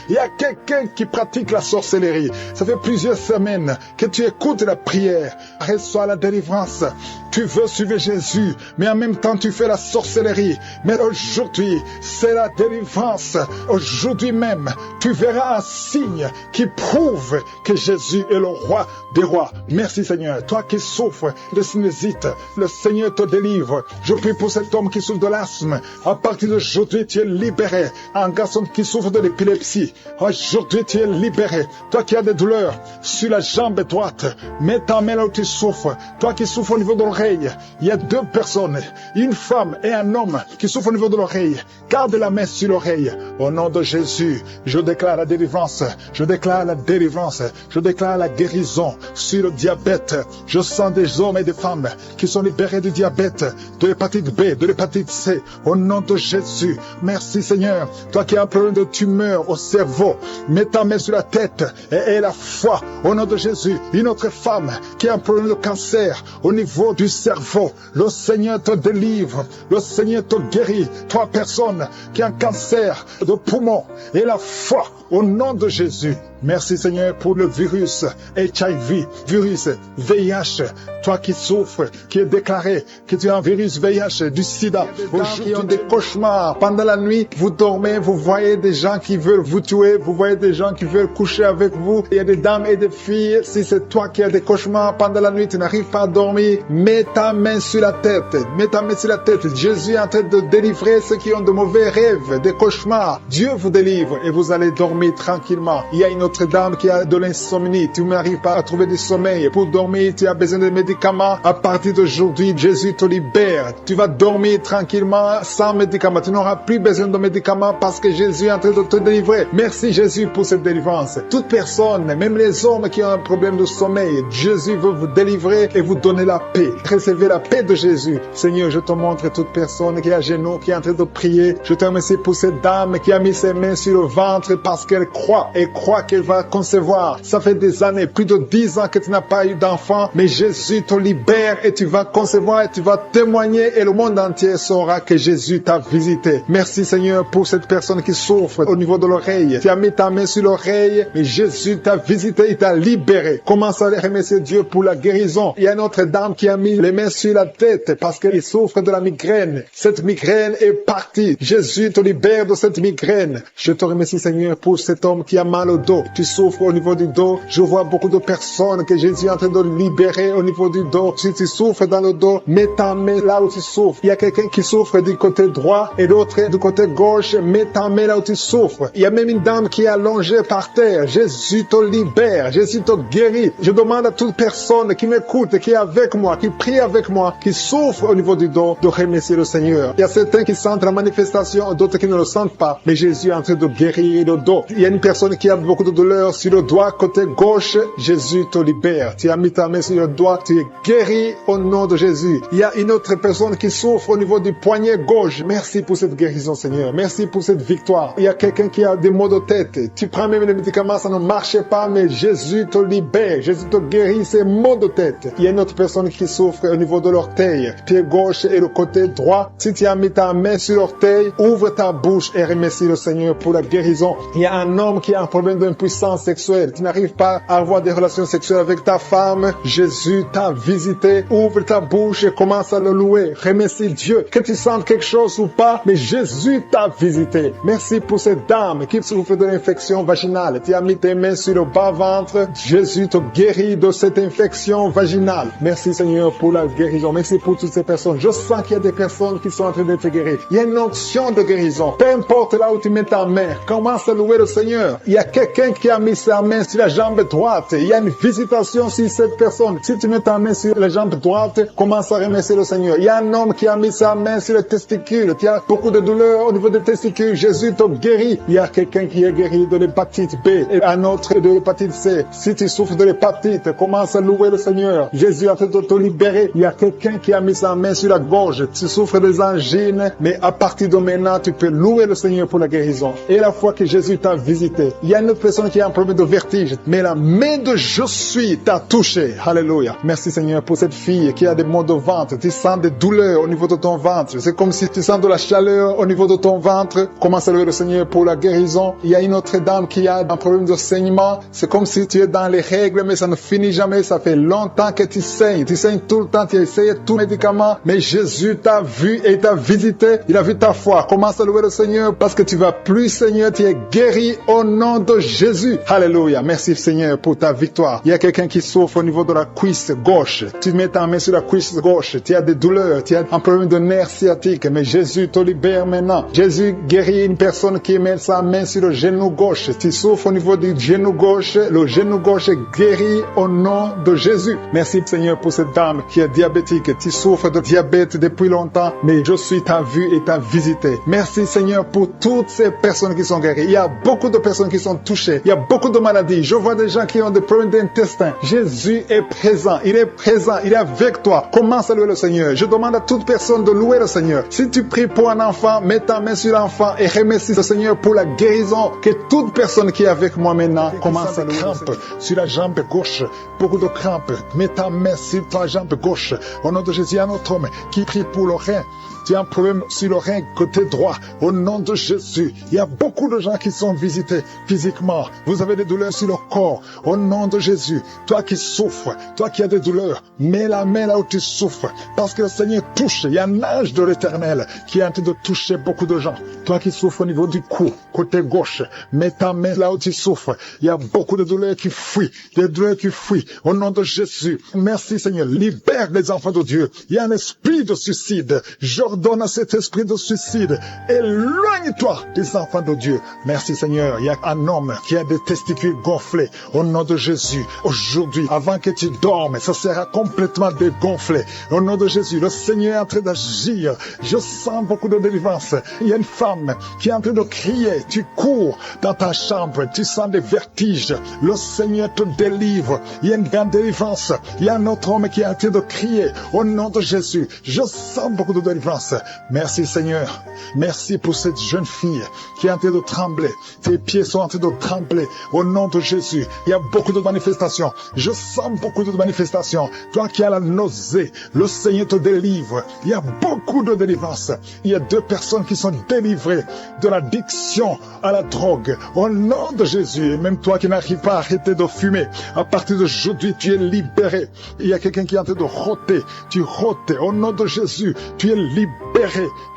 S1: Il y a quelqu'un qui pratique la sorcellerie. Ça fait plusieurs semaines que tu écoutes la prière. Reçois la délivrance.
S2: tu veux suivre Jésus, mais en même temps tu fais la sorcellerie. Mais aujourd'hui, c'est la délivrance. Aujourd'hui même, tu verras un signe qui prouve que Jésus est le roi des rois. Merci Seigneur. Toi qui souffres de sinusite, le Seigneur te délivre. Je prie pour cet homme qui souffre de l'asthme. À partir d'aujourd'hui, tu es libéré. Un garçon qui souffre de l'épilepsie. Aujourd'hui, tu es libéré. Toi qui as des douleurs sur la jambe droite, mets ta main là où tu souffres. Toi qui souffres au niveau de l'oreille, il y a deux personnes, une femme et un homme qui souffrent au niveau de l'oreille. Garde la main sur l'oreille. Au nom de Jésus, je déclare la délivrance. Je déclare la délivrance. Je déclare la guérison sur le diabète. Je sens des hommes et des femmes qui sont libérés du diabète, de l'hépatite B, de l'hépatite C. Au nom de Jésus, merci Seigneur. Toi qui as un problème de tumeur au cerveau, mets ta main sur la tête et aie la foi. Au nom de Jésus, une autre femme qui a un problème de cancer au niveau du cerveau, le Seigneur te délivre, le Seigneur te guérit. Toi personne qui a un cancer de poumon, aie la foi au nom de Jésus. Merci Seigneur pour le virus HIV, virus VIH. Toi qui souffres, qui est déclaré que tu as un virus VIH, du sida. Qui ont des cauchemars. Pendant la nuit, vous dormez, vous voyez des gens qui veulent vous tuer, vous voyez des gens qui veulent coucher avec vous. Il y a des dames et des filles. Si c'est toi qui as des cauchemars pendant la nuit, tu n'arrives pas à dormir, mets ta main sur la tête. Mets ta main sur la tête. Jésus est en train de délivrer ceux qui ont de mauvais rêves, des cauchemars. Dieu vous délivre et vous allez dormir tranquillement. Il y a une autre dame qui a de l'insomnie. Tu n'arrives pas à trouver du sommeil. Pour dormir, tu as besoin de médicaments. À partir d'aujourd'hui, Jésus te libère. Tu vas dormir tranquillement sans médicaments. Tu n'auras plus besoin de médicaments parce que Jésus est en train de te délivrer. Merci Jésus pour cette délivrance. Toute personne, même les hommes qui ont un problème de sommeil, Jésus veut vous délivrer et vous donner la paix. Recevez la paix de Jésus. Seigneur, je te montre toute personne qui est à genoux, qui est en train de prier. Je te remercie pour cette dame qui a mis ses mains sur le ventre parce qu'elle croit et croit qu'elle va concevoir. Ça fait des années, plus de 10 ans que tu n'as pas eu d'enfant, mais Jésus te libère et tu vas concevoir et tu vas témoigner et le monde entier saura que Jésus t'a visité. Merci Seigneur pour cette personne qui souffre au niveau de l'oreille. Tu as mis ta main sur l'oreille, mais Jésus t'a visité, il t'a libéré. Commence à remercier Dieu pour la guérison. Il y a une autre dame qui a mis les mains sur la tête parce qu'elle souffre de la migraine. Cette migraine est partie. Jésus te libère de cette migraine. Je te remercie Seigneur pour cet homme qui a mal au dos. Tu souffres au niveau du dos. Je vois beaucoup de personnes que Jésus est en train de libérer au niveau du dos. Si tu souffres dans le dos, mets ta main là où tu souffres. Il y a quelqu'un qui souffre du côté droit et l'autre du côté gauche. Mets ta main là où tu souffres. Il y a même une dame qui est allongée par terre. Jésus te libère. Jésus te guérit. Je demande à toute personne qui m'écoute, qui est avec moi, qui prie avec moi, qui souffre au niveau du dos, de remercier le Seigneur. Il y a certains qui sentent la manifestation, d'autres qui ne le sentent pas. Mais Jésus est en train de guérir le dos. Il y a une personne qui a beaucoup de douleur sur le doigt côté gauche. Jésus te libère. Tu as mis ta main sur le doigt. Tu es guéri au nom de Jésus. Il y a une autre personne qui souffre au niveau du poignet gauche. Merci pour cette guérison, Seigneur. Merci pour cette victoire. Il y a quelqu'un qui a des maux de tête. Tu prends même les médicaments, ça ne marche pas, mais Jésus te libère. Jésus te guérit ces maux de tête. Il y a une autre personne qui souffre au niveau de l'orteil, pied gauche et le côté droit. Si tu as mis ta main sur l'orteil, ouvre ta bouche et remercie le Seigneur pour la guérison. Il y a un homme qui a un problème d'impuissance sexuelle. Tu n'arrives pas à avoir des relations sexuelles avec ta femme. Jésus t'a visité. Ouvre ta bouche et commence à le louer. Remercie Dieu. Que tu sentes quelque chose ou pas, mais Jésus t'a visité. Merci pour cette dame qui souffre de l'infection vaginale. Tu as mis tes mains sur le bas-ventre. Jésus te guérit de cette infection vaginale. Merci Seigneur pour la guérison. Merci pour toutes ces personnes. Je sens qu'il y a des personnes qui sont en train d'être guéries. Il y a une onction de guérison. Peu importe là où tu mets ta main, commence à louer le Seigneur. Il y a quelqu'un qui a mis sa main sur la jambe droite. Il y a une visitation sur cette personne. Si tu mets ta main sur la jambe droite, commence à remercier le Seigneur. Il y a un homme qui a mis sa main sur le testicule. Tu as beaucoup de douleurs au niveau des testicules. Jésus te guérit. Il y a quelqu'un qui est guéri de l'hépatite B et un autre de l'hépatite C. Si tu souffres de l'hépatite, commence à louer le Seigneur. Jésus est en train de te libérer. Il y a quelqu'un qui a mis sa main sur la gorge. Tu souffres des angines, mais à partir de maintenant, tu peux louer le Seigneur pour la guérison. Et la fois que Jésus t'a visité, il y a une autre personne qui a un problème de vertige, mais la main de je suis t'a touché. Alléluia. Merci Seigneur pour cette fille qui a des maux de ventre. Tu sens des douleurs au niveau de ton ventre. C'est comme si tu sens de la chaleur au niveau de ton ventre. Commence à louer le Seigneur pour la guérison. Il y a une autre dame qui a un problème de saignement. C'est comme si tu es dans les règles, mais ça ne finit jamais. Ça fait longtemps que tu saignes. Tu saignes tout
S1: le temps, tu as essayé tout médicament, mais Jésus t'a vu et t'a visité. Il a vu ta foi. Commence à louer le Seigneur parce que tu vas plus, Seigneur. Tu es guéri au nom de Jésus. Alléluia. Merci, Seigneur, pour ta victoire. Il y a quelqu'un qui souffre au niveau de la cuisse gauche. Tu mets ta main sur la cuisse gauche. Tu as des douleurs. Tu as un problème de nerf sciatique. Mais Jésus te libère maintenant. Jésus guérit une personne qui met sa main sur le genou gauche. Tu souffres au niveau du genou gauche. Le genou gauche est guéri au nom de Jésus. Merci, Seigneur, pour cette dame qui est diabétique. Tu souffres de diabète depuis longtemps, mais je suis ta vue et ta visité. Merci, Seigneur, pour toutes ces personnes qui sont guéries. Il y a beaucoup de personnes qui sont touchées. Il y a beaucoup de maladies. Je vois des gens qui ont des problèmes d'intestin. Jésus est présent. Il est présent. Il est avec toi. Commence à louer le Seigneur. Je demande à toute personne de louer le Seigneur. Si tu pries pour un enfant, mets ta main sur l'enfant et remercie le Seigneur pour la guérison. Que toute personne qui est avec moi maintenant commence à louer le Seigneur.
S2: Sur la jambe gauche, beaucoup de crampes. Mets ta main sur ta jambe gauche. Au nom de Jésus, il y a un autre homme qui prie pour le rein. Tu as un problème sur le rein côté droit. Au nom de Jésus, il y a beaucoup de gens qui sont visités physiquement. Vous avez des douleurs sur le corps. Au nom de Jésus, toi qui souffres, toi qui as des douleurs, mets la main là où tu souffres. Parce que le Seigneur touche. Il y a un ange de l'Éternel qui est en train de toucher beaucoup de gens. Toi qui souffres au niveau du cou, côté gauche, mets ta main là où tu souffres. Il y a beaucoup de douleurs qui fuient. Des douleurs qui fuient. Au nom de Jésus, merci Seigneur. Libère les enfants de Dieu. Il y a un esprit de suicide. J'ordonne à cet esprit de suicide. Éloigne-toi des enfants de Dieu. Merci Seigneur. Il y a un homme qui a des testicules gonflés. Au nom de Jésus, aujourd'hui, avant que tu dormes, ça sera complètement dégonflé. Au nom de Jésus, le Seigneur est en train d'agir. Je sens beaucoup de délivrance. Il y a une femme qui est en train de crier. Tu cours dans ta chambre. Tu sens des vertiges. Le Seigneur te délivre. Il y a une grande délivrance. Il y a un autre homme qui est en train de crier. Au nom de Jésus, je sens beaucoup de délivrance. Merci Seigneur. Merci pour cette jeune fille qui est en train de trembler. Tes pieds sont en train de trembler. Au nom de Jésus, il y a beaucoup de manifestations. Je sens beaucoup de manifestations. Toi qui as la nausée, le Seigneur te délivre. Il y a beaucoup de délivrance. Il y a 2 personnes qui sont délivrées de l'addiction à la drogue. Au nom de Jésus, et même toi qui n'arrives pas à arrêter de fumer, à partir d'aujourd'hui, tu es libéré. Il y a quelqu'un qui est en train de rôter. Tu rôtes. Au nom de Jésus, tu es libéré.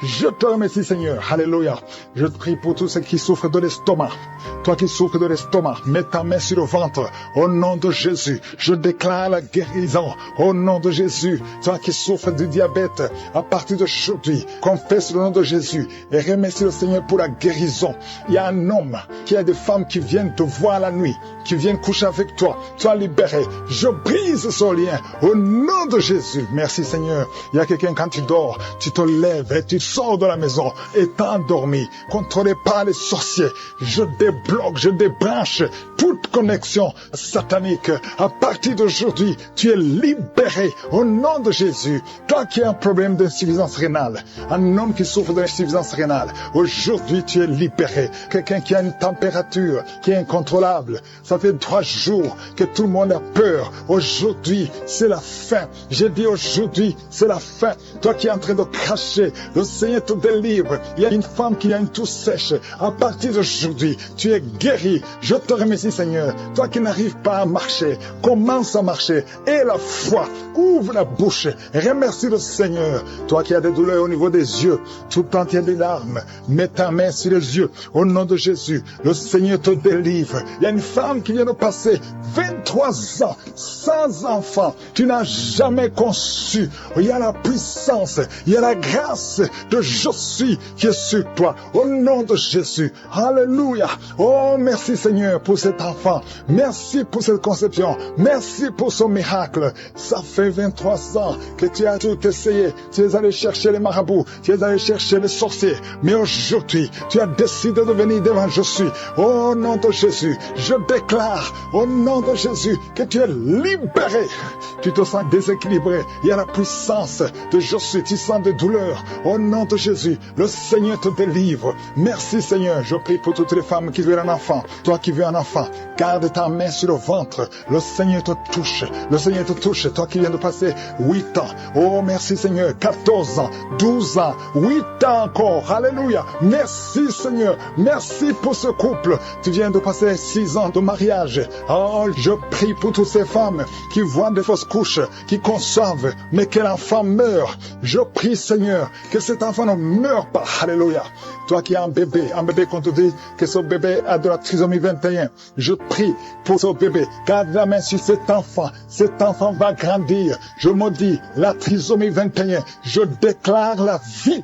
S2: Je te remercie Seigneur. Alléluia. Je te prie pour tous ceux qui souffrent de l'estomac. Toi qui souffres de l'estomac, mets ta main sur le ventre. Au nom de Jésus, je déclare la guérison. Au nom de Jésus, toi qui souffres du diabète, à partir d'aujourd'hui, confesse le nom de Jésus et remercie le Seigneur pour la guérison. Il y a un homme, il y a des femmes qui viennent te voir la nuit, qui viennent coucher avec toi. Sois libéré. Je brise ce lien. Au nom de Jésus. Merci Seigneur. Il y a quelqu'un quand tu dors, tu te lèves et tu sors de la maison et t'es endormi, contrôlé par les sorciers. Je débloque, je débranche toute connexion satanique. À partir d'aujourd'hui, tu es libéré au nom de Jésus. Toi qui as un problème d'insuffisance rénale, un homme qui souffre d'insuffisance rénale, aujourd'hui tu es libéré. Quelqu'un qui a une température qui est incontrôlable, ça fait 3 jours que tout le monde a peur. Aujourd'hui, c'est la fin. J'ai dit aujourd'hui, c'est la fin. Toi qui es en train de cracher, le Seigneur te délivre. Il y a une femme qui a une toux sèche. À partir d'aujourd'hui, tu es guéri. Je te remercie Seigneur. Toi qui n'arrives pas à marcher, commence à marcher. Et la foi, ouvre la bouche. Remercie le Seigneur. Toi qui as des douleurs au niveau des yeux, tout le temps tu as des larmes, mets ta main sur les yeux. Au nom de Jésus, le Seigneur te délivre. Il y a une femme qui vient de passer 23 ans sans enfant. Tu n'as jamais conçu. Il y a la puissance, il y a la grâce de je suis qui est sur toi. Au nom de Jésus. Alléluia. Oh, merci Seigneur pour cet enfant. Merci pour cette conception. Merci pour ce miracle. Ça fait 23 ans que tu as tout essayé. Tu es allé chercher les marabouts. Tu es allé chercher les sorciers. Mais aujourd'hui, tu as décidé de venir devant je suis. Au nom de Jésus, je déclare au nom de Jésus que tu es libéré. Tu te sens déséquilibré. Il y a la puissance de je suis. Tu sens des douleurs. Au nom de Jésus, le Seigneur te délivre. Merci Seigneur. Je prie pour toutes les femmes qui veulent un enfant, toi qui veux un enfant, garde ta main sur le ventre. Le Seigneur te touche. Le Seigneur te touche. Toi qui viens de passer 8 ans. Oh, merci Seigneur. 14 ans, 12 ans, 8 ans encore. Alléluia. Merci Seigneur. Merci pour ce couple. Tu viens de passer 6 ans de mariage. Oh, je prie pour toutes ces femmes qui voient des fausses couches, qui conçoivent, mais que l'enfant meurt. Je prie Seigneur que cet enfant ne meure pas. Alléluia. Toi qui as un bébé qu'on te dit que ce bébé a de la trisomie 21. Je prie pour ce bébé. Garde la main sur cet enfant. Cet enfant va grandir. Je maudis la trisomie 21. Je déclare la vie.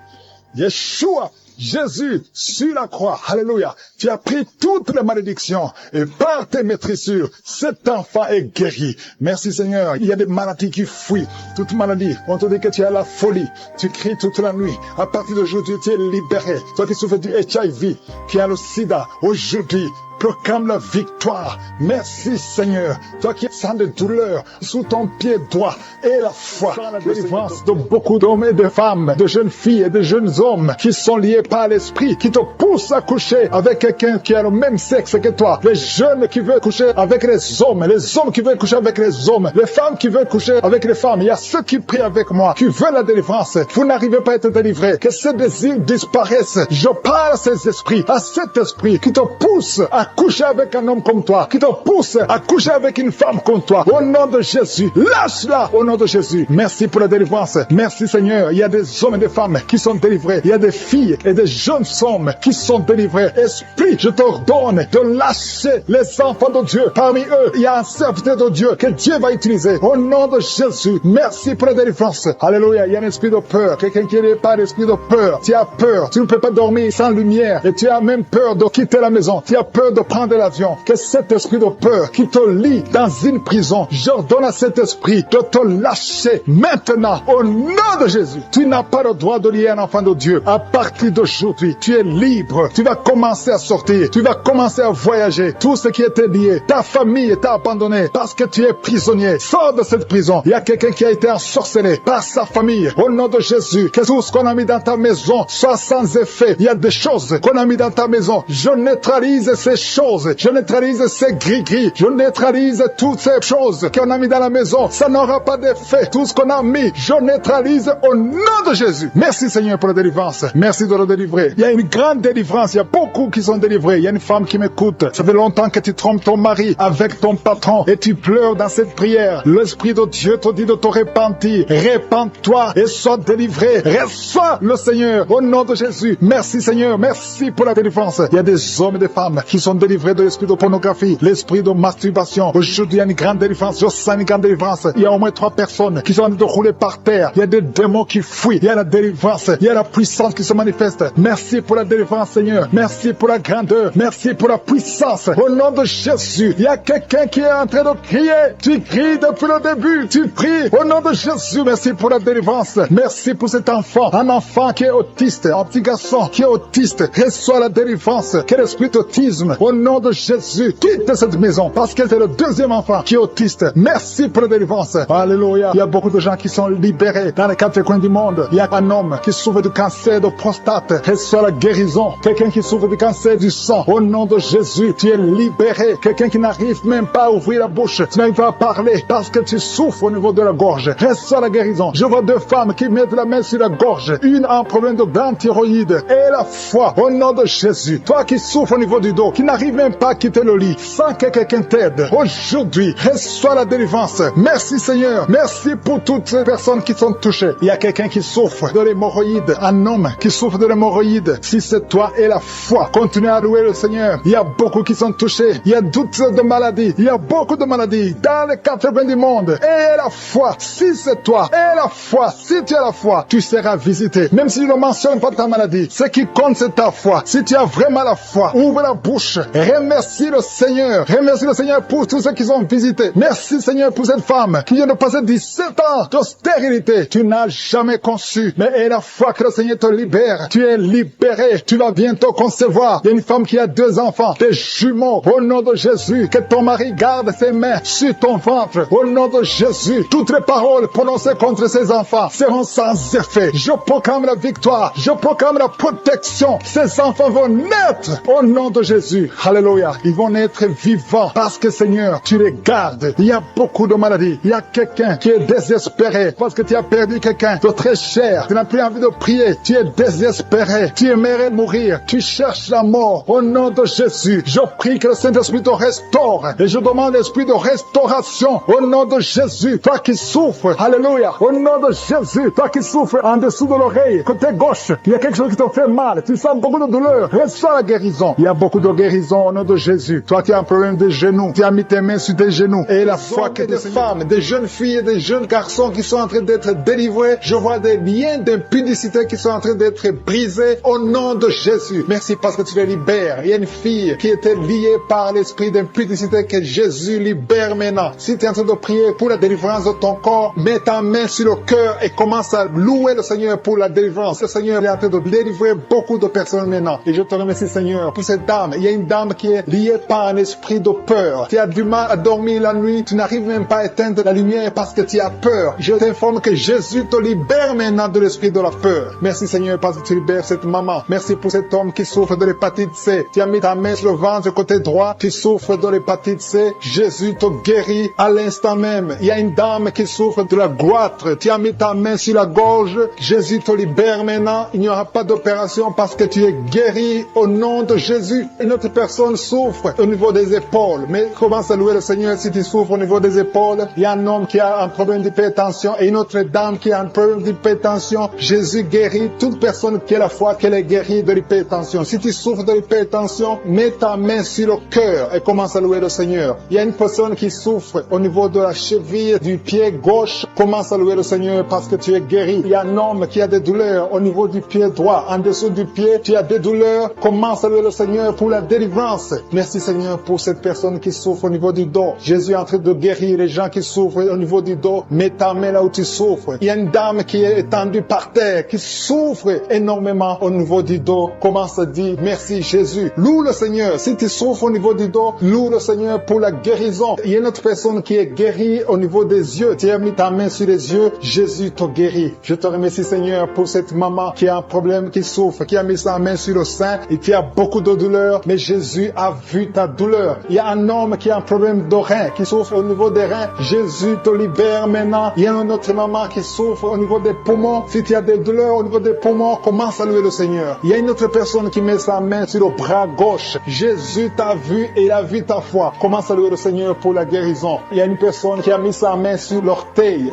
S2: Yeshua, Jésus, sur la croix, alléluia, tu as pris toutes les malédictions et par tes maîtrissures, cet enfant est guéri. Merci Seigneur, il y a des maladies qui fuient, toute maladie, on te dit que tu as la folie, tu cries toute la nuit, à partir d'aujourd'hui tu es libéré. Toi qui souffres du HIV, qui a le sida, aujourd'hui, proclame la victoire. Merci Seigneur. Toi qui sens des douleurs sous ton pied droit et la foi, la délivrance de beaucoup d'hommes et de femmes, de jeunes filles et de jeunes hommes qui sont liés par l'esprit, qui te poussent à coucher avec quelqu'un qui a le même sexe que toi. Les jeunes qui veulent coucher avec les hommes qui veulent coucher avec les hommes, les femmes qui veulent coucher avec les femmes. Il y a ceux qui prient avec moi, qui veulent la délivrance. Vous n'arrivez pas à être délivrés. Que ces désirs disparaissent. Je parle à ces esprits, à cet esprit qui te pousse à coucher avec un homme comme toi, qui te pousse à coucher avec une femme comme toi. Au nom de Jésus, lâche-la au nom de Jésus. Merci pour la délivrance. Merci Seigneur. Il y a des hommes et des femmes qui sont délivrés. Il y a des filles et des jeunes hommes qui sont délivrés. Esprit, je t'ordonne de lâcher les enfants de Dieu. Parmi eux, il y a un serviteur de Dieu que Dieu va utiliser. Au nom de Jésus, merci pour la délivrance. Alléluia. Il y a un esprit de peur. Quelqu'un qui n'est pas l'esprit de peur. Tu as peur. Tu ne peux pas dormir sans lumière. Et tu as même peur de quitter la maison. Tu as peur de prendre l'avion, que cet esprit de peur qui te lie dans une prison, j'ordonne à cet esprit de te lâcher maintenant au nom de Jésus. Tu n'as pas le droit de lier un enfant de Dieu. À partir d'aujourd'hui, tu es libre. Tu vas commencer à sortir. Tu vas commencer à voyager. Tout ce qui était lié, ta famille t'a abandonné parce que tu es prisonnier. Sors de cette prison. Il y a quelqu'un qui a été ensorcelé par sa famille. Au nom de Jésus, que tout ce qu'on a mis dans ta maison soit sans effet. Il y a des choses qu'on a mis dans ta maison. Je neutralise ces choses. Je neutralise ces gris-gris. Je neutralise toutes ces choses qu'on a mis dans la maison. Ça n'aura pas d'effet. Tout ce qu'on a mis, je neutralise au nom de Jésus. Merci Seigneur pour la délivrance. Merci de le délivrer. Il y a une grande délivrance. Il y a beaucoup qui sont délivrés. Il y a une femme qui m'écoute. Ça fait longtemps que tu trompes ton mari avec ton patron et tu pleures dans cette prière. L'Esprit de Dieu te dit de te repentir. Répands-toi et sois délivré. Reçois le Seigneur au nom de Jésus. Merci Seigneur. Merci pour la délivrance. Il y a des hommes et des femmes qui sont délivrés de l'esprit de pornographie, l'esprit de masturbation. Aujourd'hui, il y a une grande délivrance. Je sens une grande délivrance. Il y a au moins 3 personnes qui sont en train de rouler par terre. Il y a des démons qui fuient. Il y a la délivrance. Il y a la puissance qui se manifeste. Merci pour la délivrance, Seigneur. Merci pour la grandeur. Merci pour la puissance. Au nom de Jésus, il y a quelqu'un qui est en train de crier. Tu cries depuis le début. Tu pries. Au nom de Jésus, merci pour la délivrance. Merci pour cet enfant. Un enfant qui est autiste. Un petit garçon qui est autiste. Reçoit la délivrance. Quel esprit d'autisme. Au nom de Jésus, quitte cette maison parce que c'est le 2e enfant qui est autiste. Merci pour la délivrance. Alléluia. Il y a beaucoup de gens qui sont libérés dans les 4 coins du monde. Il y a un homme qui souffre du cancer de prostate. Reçoit la guérison. Quelqu'un qui souffre du cancer du sang. Au nom de Jésus, tu es libéré. Quelqu'un qui n'arrive même pas à ouvrir la bouche. Tu n'arrives pas à parler parce que tu souffres au niveau de la gorge. Reçois la guérison. Je vois 2 femmes qui mettent la main sur la gorge. Une a un problème de grande thyroïde. Et la foi. Au nom de Jésus. Toi qui souffres au niveau du dos, qui n'arrive même pas à quitter le lit sans que quelqu'un t'aide. Aujourd'hui, reçois la délivrance. Merci Seigneur. Merci pour toutes ces personnes qui sont touchées. Il y a quelqu'un qui souffre de l'hémorroïde. Un homme qui souffre de l'hémorroïde. Si c'est toi et la foi, continue à louer le Seigneur. Il y a beaucoup qui sont touchés. Il y a toutes sortes de maladies. Il y a beaucoup de maladies dans les 4 coins du monde. Et la foi, si c'est toi et la foi, si tu as la foi, tu seras visité. Même si tu ne mentionnes pas ta maladie, ce qui compte c'est ta foi. Si tu as vraiment la foi, ouvre la bouche. Remercie le Seigneur. Remercie le Seigneur pour tous ceux qui sont visités. Merci Seigneur pour cette femme qui vient de passer 17 ans de stérilité. Tu n'as jamais conçu. Mais et la foi que le Seigneur te libère. Tu es libéré. Tu vas bientôt concevoir. Il y a une femme qui a 2 enfants, des jumeaux. Au nom de Jésus, que ton mari garde ses mains sur ton ventre. Au nom de Jésus, toutes les paroles prononcées contre ces enfants seront sans effet. Je proclame la victoire. Je proclame la protection. Ces enfants vont naître au nom de Jésus.
S1: Alléluia. Ils vont naître vivants parce que Seigneur, tu les gardes. Il y a beaucoup de maladies. Il y a quelqu'un qui est désespéré parce que tu as perdu quelqu'un de très cher. Tu n'as plus envie de prier. Tu es désespéré. Tu aimerais mourir. Tu cherches la mort. Au nom de Jésus, je prie que le Saint-Esprit te restaure. Et je demande l'esprit de restauration. Au nom de Jésus, toi qui souffres. Alléluia. Au nom de Jésus, toi qui souffres en dessous de l'oreille, côté gauche, il y a quelque chose qui te fait mal. Tu sens beaucoup de douleur. Reçois la guérison. Il y a beaucoup de guérison au nom de Jésus. Toi qui as un problème de genoux, tu as mis tes mains sur tes genoux. Et la foi que des femmes, des jeunes filles et des jeunes garçons qui sont en train d'être délivrés, je vois des liens d'impudicité qui sont en train d'être brisés au nom de Jésus. Merci parce que tu les libères. Il y a une fille qui était liée par l'esprit d'impudicité que Jésus libère maintenant. Si tu es en train de prier pour la délivrance de ton corps, mets ta main sur le cœur et commence à louer le Seigneur pour la délivrance. Le Seigneur est en train de délivrer beaucoup de personnes maintenant. Et je te remercie Seigneur pour cette dame. Il y a une dame qui est liée par un esprit de peur. Tu as du mal à dormir la nuit. Tu n'arrives même pas à éteindre la lumière parce que tu as peur. Je t'informe que Jésus te libère maintenant de l'esprit de la peur. Merci Seigneur parce que tu libères cette maman. Merci pour cet homme qui souffre de l'hépatite C. Tu as mis ta main sur le ventre côté droit. Tu souffres de l'hépatite C. Jésus te guérit à l'instant même. Il y a une dame qui souffre de la goitre. Tu as mis ta main sur la gorge. Jésus te libère maintenant. Il n'y aura pas d'opération parce que tu es guéri au nom de Jésus. Une autre personne souffre au niveau des épaules. Mais commence à louer le Seigneur si tu souffres au niveau des épaules. Il y a un homme qui a un problème d'hypertension et une autre dame qui a un problème d'hypertension. Jésus guérit toute personne qui a la foi qu'elle est guérie de l'hypertension. Si tu souffres de l'hypertension, mets ta main sur le cœur et commence à louer le Seigneur. Il y a une personne qui souffre au niveau de la cheville du pied gauche. Commence à louer le Seigneur parce que tu es guéri. Il y a un homme qui a des douleurs au niveau du pied droit. En dessous du pied, tu as des douleurs. Commence à louer le Seigneur pour la délivrance. Merci Seigneur pour cette personne qui souffre au niveau du dos. Jésus est en train de guérir les gens qui souffrent au niveau du dos. Mets ta main là où tu souffres. Il y a une dame qui est étendue par terre, qui souffre énormément au niveau du dos. Commence à dire merci Jésus. Loue le Seigneur. Si tu souffres au niveau du dos, loue le Seigneur pour la guérison. Il y a une autre personne qui est guérie au niveau des yeux. Tu as mis ta main sur les yeux. Jésus te guérit. Je te remercie Seigneur pour cette maman qui a un problème, qui souffre, qui a mis sa main sur le sein et qui a beaucoup de douleur. Mais Jésus a vu ta douleur. Il y a un homme qui a un problème de rein, qui souffre au niveau des reins. Jésus te libère maintenant. Il y a une autre maman qui souffre au niveau des poumons. Si tu as des douleurs au niveau des poumons, commence à louer le Seigneur. Il y a une autre personne qui met sa main sur le bras gauche. Jésus t'a vu et il a vu ta foi. Commence à louer le Seigneur pour la guérison. Il y a une personne qui a mis sa main sur l'orteil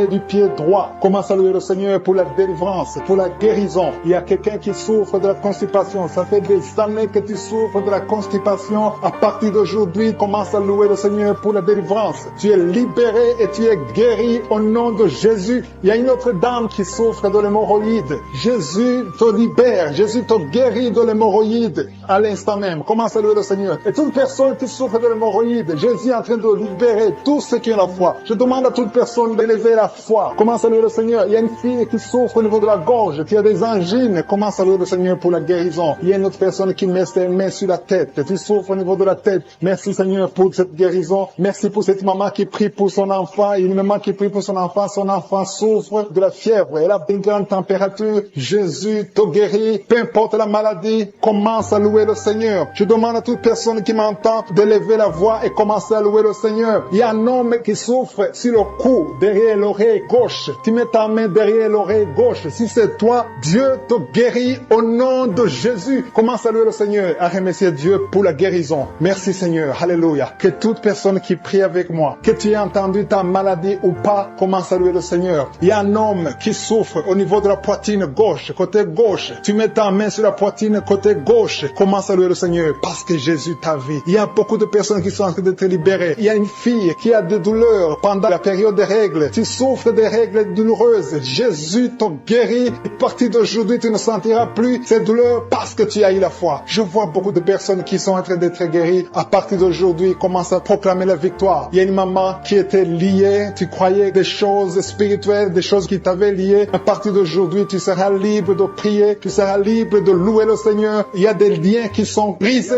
S1: du pied droit. Commence à louer le Seigneur pour la délivrance, pour la guérison. Il y a quelqu'un qui souffre de la constipation. Ça fait des années que tu souffres de la constipation. À partir d'aujourd'hui, commence à louer le Seigneur pour la délivrance. Tu es libéré et tu es guéri au nom de Jésus. Il y a une autre dame qui souffre de l'hémorroïde. Jésus te libère. Jésus te guérit de l'hémorroïde à l'instant même. Commence à louer le Seigneur. Et toute personne qui souffre de l'hémorroïde, Jésus est en train de libérer tous ceux qui ont la foi. Je demande à toute personne d'élever la foi. Commence à louer le Seigneur. Il y a une fille qui souffre au niveau de la gorge, qui a des angines. Commence à louer le Seigneur pour la guérison. Il y a une autre personne qui met ses mains sur la tête, qui souffre au niveau de la tête. Merci Seigneur pour cette guérison. Merci pour cette maman qui prie pour son enfant. Il y a une maman qui prie pour son enfant souffre de la fièvre. Elle a une grande température. Jésus te guérit. Peu importe la maladie, commence à louer le Seigneur. Je demande à toute personne qui m'entend d'élever la voix et commencer à louer le Seigneur. Il y a un homme qui souffre sur le cou, derrière l'oreille gauche. Tu mets ta main derrière l'oreille gauche. Si c'est toi, Dieu te guérit au nom de Jésus. Commence à louer le Seigneur, à remercier Dieu pour la guérison. Merci Seigneur. Alléluia. Que toute personne qui prie avec moi, que tu aies entendu ta maladie ou pas, commence à louer le Seigneur. Il y a un homme qui souffre au niveau de la poitrine gauche, côté gauche. Tu mets ta main sur la poitrine côté gauche. Commence à louer le Seigneur parce que Jésus t'a vu. Il y a beaucoup de personnes qui sont en train d'être libérées. Il y a une fille qui a des douleurs pendant la période des règles. Tu souffres des règles douloureuses. Jésus t'a guéri. À partir d'aujourd'hui, tu ne sentiras plus ces douleurs parce que tu as eu la foi. Je vois beaucoup de personnes qui sont en train d'être guéries. À partir d'aujourd'hui, commence à proclamer la victoire. Il y a une maman qui était liée. Tu croyais des choses spirituelles, des choses qui t'avaient lié. À partir d'aujourd'hui, tu seras libre de prier. Tu seras libre de louer le Seigneur. Il y a des liens qui sont brisés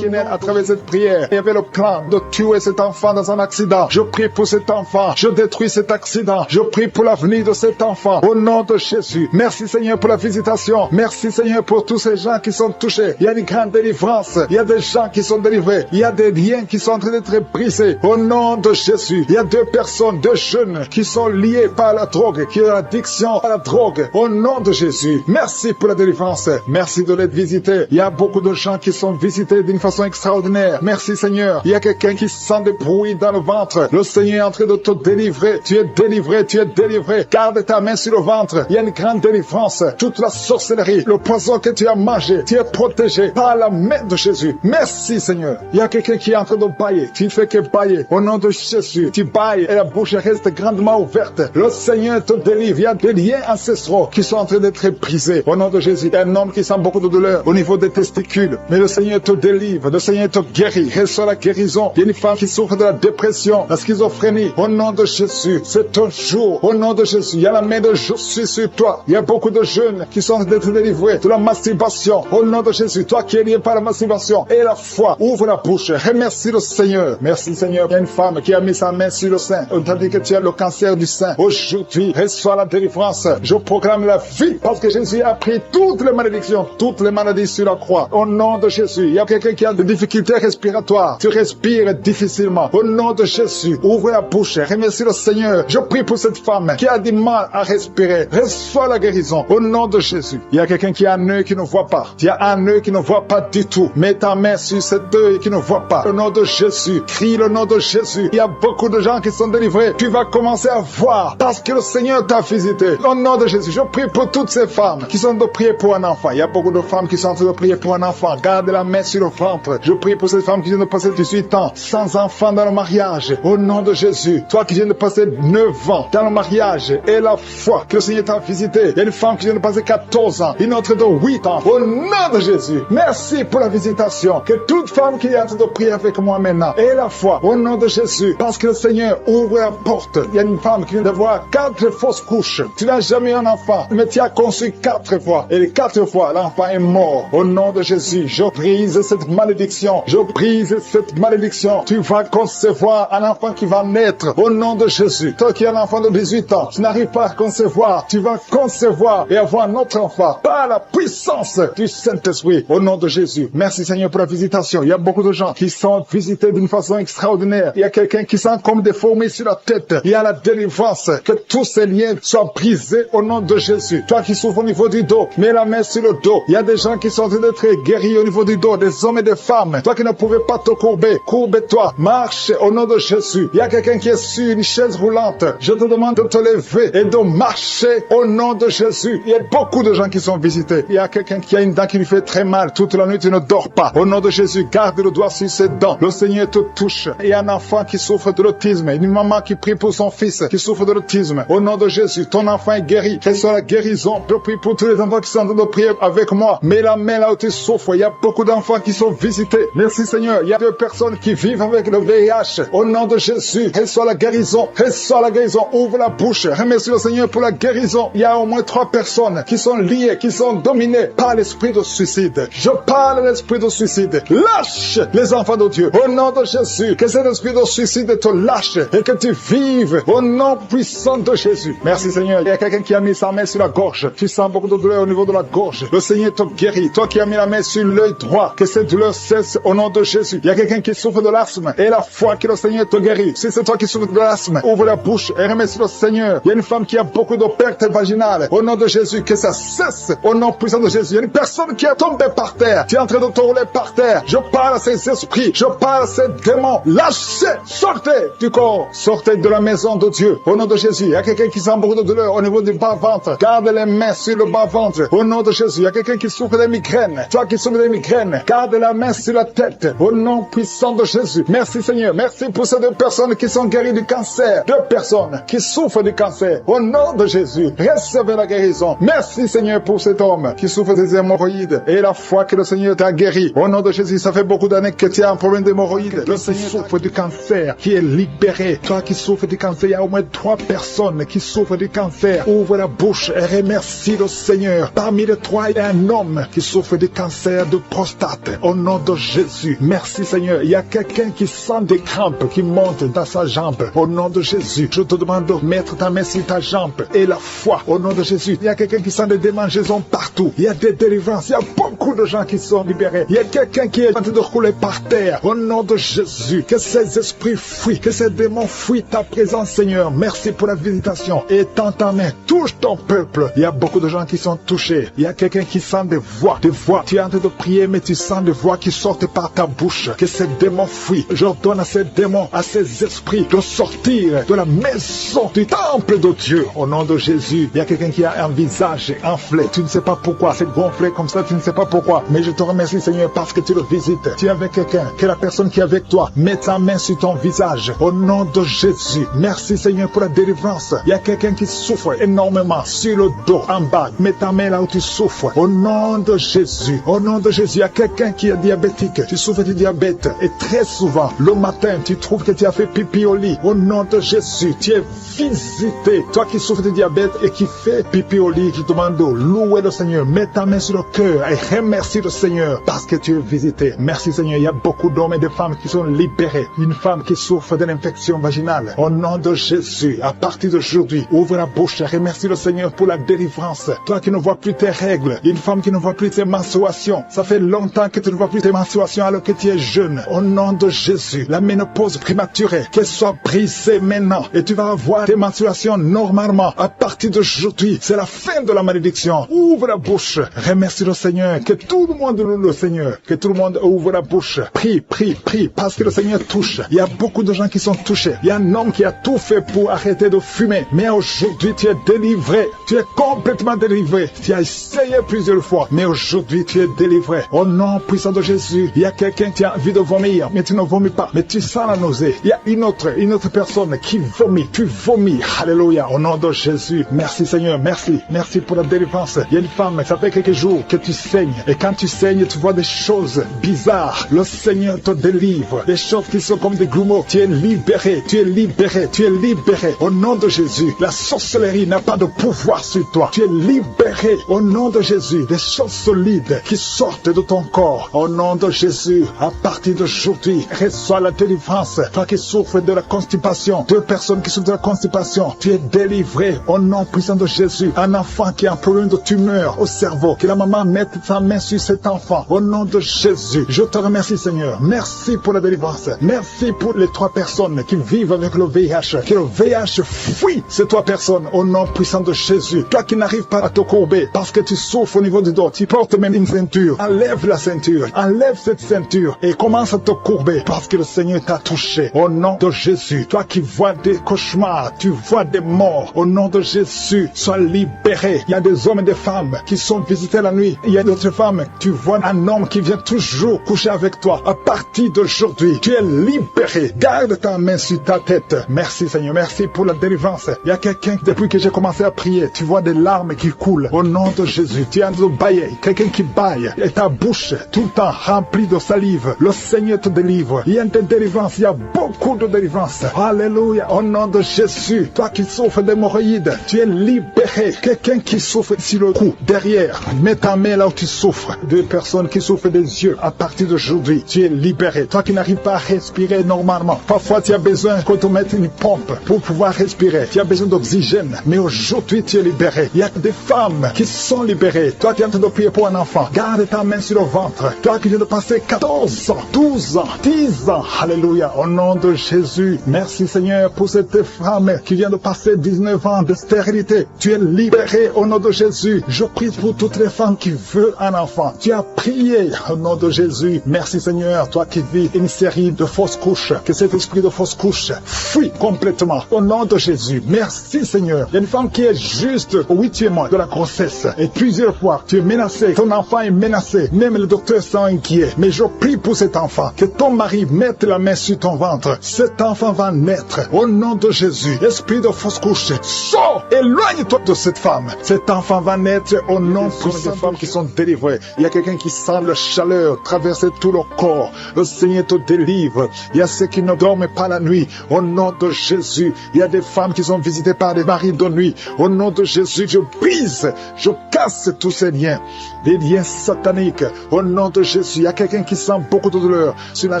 S1: à travers cette prière. Il y avait le plan de tuer cet enfant dans un accident. Je prie pour cet enfant. Je détruis cet accident. Je prie pour l'avenir de cet enfant. Au nom de Jésus. Merci Seigneur pour la visitation. Merci Seigneur pour tous ces gens qui sont touchés. Il y a une grande délivrance délivrance. Il y a des gens qui sont délivrés. Il y a des liens qui sont en train d'être brisés. Au nom de Jésus, il y a 2 personnes, 2 jeunes qui sont liés par la drogue, qui ont l'addiction à la drogue. Au nom de Jésus, merci pour la délivrance. Merci de l'être visité. Il y a beaucoup de gens qui sont visités d'une façon extraordinaire. Merci Seigneur. Il y a quelqu'un qui sent des bruits dans le ventre. Le Seigneur est en train de te délivrer. Tu es délivré, tu es délivré. Garde ta main sur le ventre. Il y a une grande délivrance. Toute la sorcellerie, le poison que tu as mangé, tu es protégé par la main de Jésus. Merci Seigneur. Il y a quelqu'un qui est en train de bailler. Tu ne fais que bailler. Au nom de Jésus, tu bailles et la bouche reste grandement ouverte. Le Seigneur te délivre. Il y a des liens ancestraux qui sont en train d'être brisés. Au nom de Jésus, il y a un homme qui sent beaucoup de douleur au niveau des testicules. Mais le Seigneur te délivre. Le Seigneur te guérit. Reçois la guérison. Il y a une femme qui souffre de la dépression, la schizophrénie. Au nom de Jésus, c'est ton jour. Au nom de Jésus, il y a la main de Jésus sur toi. Il y a beaucoup de jeunes qui sont en train d'être délivrés de la masturbation. Au nom de Jésus, toi qui es lié par la masturbation et la foi, ouvre la bouche. Remercie le Seigneur. Merci Seigneur. Il y a une femme qui a mis sa main sur le sein. On t'a dit que tu as le cancer du sein. Aujourd'hui, reçois la délivrance. Je proclame la vie parce que Jésus a pris toutes les malédictions, toutes les maladies sur la croix. Au nom de Jésus, il y a quelqu'un qui a des difficultés respiratoires. Tu respires difficilement. Au nom de Jésus, ouvre la bouche. Remercie le Seigneur. Je prie pour cette femme qui a du mal à respirer. Reçois la guérison. Au nom de Jésus. Il y a quelqu'un qui a un œil qui ne voit pas. Tu as un œil qui ne voit pas du tout. Mets ta main sur cet œil qui ne voit pas. Au nom de Jésus. Crie le nom de Jésus. Il y a beaucoup de gens qui sont délivrés. Tu vas commencer à voir parce que le Seigneur t'a visité. Au nom de Jésus, je prie pour toutes ces femmes qui sont de prier pour un enfant. Il y a beaucoup de femmes qui sont en train de prier pour un enfant. Garde la main sur le ventre. Je prie pour ces femmes qui viennent de passer 18 ans sans enfant dans le mariage. Au nom de Jésus. Toi qui viens de passer 9 ans dans le mariage et la foi que le Seigneur t'a visité. Il y a une femme qui vient de passer 14 ans. Une autre de 8 ans. Au nom de Jésus. Merci pour la visitation. Que toute femme qui est en train de prier avec moi maintenant ait la foi. Au nom de Jésus. Parce que le Seigneur ouvre la porte. Il y a une femme qui vient d'avoir 4 fausses couches. Tu n'as jamais eu un enfant, mais tu as conçu 4 fois. Et les 4 fois, l'enfant est mort. Au nom de Jésus, je brise cette malédiction. Je brise cette malédiction. Tu vas concevoir un enfant qui va naître. Au nom de Jésus. Toi qui as un enfant de 18 ans, tu n'arrives pas à concevoir. Tu vas concevoir et avoir un autre enfant par la puissance du Saint-Esprit. Au nom de Jésus. Merci Seigneur pour la visitation. Il y a beaucoup de gens qui sont visités d'une façon extraordinaire. Il y a quelqu'un qui sent comme des fourmis sur la tête. Il y a la délivrance. Que tous ces liens soient brisés au nom de Jésus. Toi qui souffres au niveau du dos, mets la main sur le dos. Il y a des gens qui sont en train d'être guéris au niveau du dos, des hommes et des femmes. Toi qui ne pouvais pas te courber, courbe-toi. Marche au nom de Jésus. Il y a quelqu'un qui est sur une chaise roulante. Je te demande de te lever et de marcher au nom de Jésus. Il y a beaucoup de gens qui sont visités. Il y a quelqu'un qui a une dent qui lui fait très mal. Toute la nuit, tu ne dors pas. Au nom de Jésus, garde le doigt sur ses dents. Le Seigneur te touche. Il y a un enfant qui souffre de l'autisme. Une maman qui prie pour son fils qui souffre de l'autisme. Au nom de Jésus, ton enfant est guéri. Reçois la guérison. Je prie pour tous les enfants qui sont en train de prier avec moi. Mets la main là où tu souffres. Il y a beaucoup d'enfants qui sont visités. Merci Seigneur. Il y a 2 personnes qui vivent avec le VIH. Au nom de Jésus, reçois la guérison. Reçois la guérison. Ouvre la bouche. Remercie le Seigneur pour la guérison. Il y a au moins 3 personnes qui sont liées, qui sont dominées par l'esprit de suicide. Je parle de l'esprit de suicide. Lâche les enfants de Dieu. Au nom de Jésus, que cet esprit de suicide te lâche et que tu vives au nom puissant de Jésus. Merci Seigneur. Il y a quelqu'un qui a mis sa main sur la gorge. Tu sens beaucoup de douleur au niveau de la gorge. Le Seigneur te guérit. Toi qui as mis la main sur l'œil droit, que cette douleur cesse au nom de Jésus. Il y a quelqu'un qui souffre de l'asthme et la foi que le Seigneur te guérit. Si c'est toi qui souffres de l'asthme, ouvre la bouche et remercie le Seigneur. Il y a une femme qui a beaucoup de pertes vaginales. Au nom de Jésus, que ça cesse au nom puissant de Jésus. Il y a une personne qui est tombée par terre. Tu es en train de te rouler par terre. Je parle à ces esprits. Je parle à ces démons. Lâchez, sortez du corps. Sortez de la maison de Dieu. Au nom de Jésus, il y a quelqu'un qui sent beaucoup de douleur au niveau du bas-ventre. Garde les mains sur le bas-ventre. Au nom de Jésus, il y a quelqu'un qui souffre des migraines. Toi qui souffres des migraines, garde la main sur la tête. Au nom puissant de Jésus. Merci Seigneur. Merci pour ces 2 personnes qui sont guéries du cancer. 2 personnes qui souffrent du cancer. Au nom de Jésus, recevez la guérison. Merci Seigneur pour cet homme qui souffre des hémorroïdes. Et la foi que le Seigneur t'a guéri. Au nom de Jésus, ça fait beaucoup d'années que tu as un problème d'hémorroïdes. Le Seigneur souffre du cancer, qui est libéré. Toi qui souffres du cancer, il y a au moins 3 personnes qui souffrent du cancer. Ouvre la bouche et remercie le Seigneur. Parmi les 3, il y a un homme qui souffre du cancer de prostate. Au nom de Jésus, merci Seigneur. Il y a quelqu'un qui sent des crampes qui montent dans sa jambe. Au nom de Jésus, je te demande de mettre ta main sur ta jambe et la foi. Au nom de Jésus, il y a quelqu'un qui sent des démangeaisons partout. Il y a des délivrances. Il y a beaucoup
S2: beaucoup de gens qui sont libérés. Il y a quelqu'un qui est en train de rouler par terre. Au nom de Jésus, que ces esprits fuient, que ces démons fuient ta présence, Seigneur. Merci pour la visitation. Étends ta main, touche ton peuple. Il y a beaucoup de gens qui sont touchés. Il y a quelqu'un qui sent des voix. Tu es en train de prier, mais tu sens des voix qui sortent par ta bouche. Que ces démons fuient. J'ordonne à ces démons, à ces esprits de sortir de la maison du temple de Dieu. Au nom de Jésus, il y a quelqu'un qui a un visage enflé. Tu ne sais pas pourquoi. C'est gonflé comme ça, tu ne sais pas pourquoi. Mais je te remercie, Seigneur, parce que tu le visites. Tu es avec quelqu'un, que la personne qui est avec toi mette sa main sur ton visage. Au nom de Jésus. Merci, Seigneur, pour la délivrance. Il y a quelqu'un qui souffre énormément sur le dos, en bas. Mets ta main là où tu souffres. Au nom de Jésus. Au nom de Jésus. Il y a quelqu'un qui est diabétique. Tu souffres du diabète. Et très souvent, le matin, tu trouves que tu as fait pipi au lit. Au nom de Jésus, tu es visité. Toi qui souffres du diabète et qui fais pipi au lit, je te demande de louer le Seigneur. Mets ta main sur le cœur et remercie le Seigneur parce que tu es visité. Merci, Seigneur. Il y a beaucoup d'hommes et de femmes qui sont libérés. Une femme qui souffre d'une infection vaginale. Au nom de Jésus, à partir d'aujourd'hui, ouvre la bouche et remercie le Seigneur pour la délivrance. Toi qui ne vois plus tes règles, une femme qui ne voit plus tes menstruations. Ça fait longtemps que tu ne vois plus tes menstruations alors que tu es jeune. Au nom de Jésus, la ménopause prématurée, qu'elle soit brisée maintenant. Et tu vas avoir tes menstruations normalement. À partir d'aujourd'hui, c'est la fin de la malédiction. Ouvre la bouche. Remercie le Seigneur. Que tout le monde loue le Seigneur. Que tout le monde ouvre la bouche. Prie, prie, prie. Parce que le Seigneur touche. Il y a beaucoup de gens qui sont touchés. Il y a un homme qui a tout fait pour arrêter de fumer. Mais aujourd'hui, tu es délivré. Tu es complètement délivré. Tu as essayé plusieurs fois. Mais aujourd'hui, tu es délivré. Au nom puissant de Jésus, il y a quelqu'un qui a envie de vomir. Mais tu ne vomis pas. Mais tu sens la nausée. Il y a une autre personne qui vomit. Tu vomis. Alléluia. Au nom de Jésus. Merci Seigneur. Merci. Merci pour la délivrance. Il y a une femme, ça fait quelques jours que tu saignes. Et quand tu saignes, tu vois des choses bizarres. Le Seigneur te délivre. Des choses qui sont comme des grumeaux. Tu es libéré. Tu es libéré. Tu es libéré. Au nom de Jésus. La sorcellerie n'a pas de pouvoir sur toi. Tu es libéré. Au nom de Jésus. Des choses solides qui sortent de ton corps. Au nom de Jésus. À partir d'aujourd'hui, reçois la délivrance. Toi qui souffres de la constipation. Deux personnes qui souffrent de la constipation. Tu es délivré. Au nom puissant de Jésus. Un enfant qui a un problème de tumeur au cerveau. Que la maman mette sa main sur cet enfant. Au nom de Jésus. Je te remercie Seigneur. Merci pour la délivrance. Merci pour les 3 personnes qui vivent avec le VIH. Que le VIH fuit ces 3 personnes. Au nom puissant de Jésus. Toi qui n'arrives pas à te courber parce que tu souffres au niveau du dos. Tu portes même une ceinture. Enlève la ceinture. Enlève cette ceinture. Et commence à te courber parce que le Seigneur t'a touché. Au nom de Jésus. Toi qui vois des cauchemars. Tu vois des morts. Au nom de Jésus. Sois libéré. Il y a des hommes et des femmes qui sont visités la nuit. Il y a d'autres femmes. Tu vois un homme qui vient toujours coucher avec toi. À partir d'aujourd'hui, tu es libéré. Garde ta main sur ta tête. Merci Seigneur. Merci pour la délivrance. Il y a quelqu'un, depuis que j'ai commencé à prier, tu vois des larmes qui coulent. Au nom de Jésus. Tu es en train de bailler. Quelqu'un qui baille. Et ta bouche, tout le temps remplie de salive. Le Seigneur te délivre. Il y a des délivrances. Il y a beaucoup de délivrances. Alléluia. Au nom de Jésus. Toi qui souffres d'hémorroïdes, tu es libéré. Quelqu'un qui souffre sur le cou, derrière, mets ta main là où tu souffres. Deux personnes qui souffrent des yeux, à partir d'aujourd'hui, tu es libéré. Toi qui n'arrives pas à respirer normalement, parfois tu as besoin qu'on te mette une pompe pour pouvoir respirer. Tu as besoin d'oxygène, mais aujourd'hui tu es libéré. Il y a des femmes qui sont libérées. Toi qui es en train de prier pour un enfant, garde ta main sur le ventre. Toi qui viens de passer 14 ans, 12 ans, 10 ans, alléluia, au nom de Jésus. Merci Seigneur pour cette femme qui vient de passer 19 ans de stérilité. Tu es libéré au nom de Jésus. Je prie pour toutes les femmes qui veulent un enfant. Tu as prié au nom de Jésus. Merci Seigneur, toi qui vis une série de fausses couches, que cet esprit de fausses couches fuit complètement au nom de Jésus. Merci Seigneur. Il y a une femme qui est juste au 8e mois de la grossesse et plusieurs fois tu es menacé, ton enfant est menacé, même le docteur s'en inquiet. Mais je prie pour cet enfant, que ton mari mette la main sur ton ventre. Cet enfant va naître au nom de Jésus. Esprit de fausse couche, sors, éloigne-toi de cette femme. Cet enfant va naître au nom de femmes qui sont délivrées. Il y a quelqu'un qui sent la chaleur traverser tout le corps. Le Seigneur te délivre. Il y a ceux qui ne dorment pas la nuit. Au nom de Jésus. Il y a des femmes qui sont visitées par des maris de nuit. Au nom de Jésus, je brise, je casse casse tous ces liens, les liens sataniques. Au nom de Jésus, il y a quelqu'un qui sent beaucoup de douleur sur la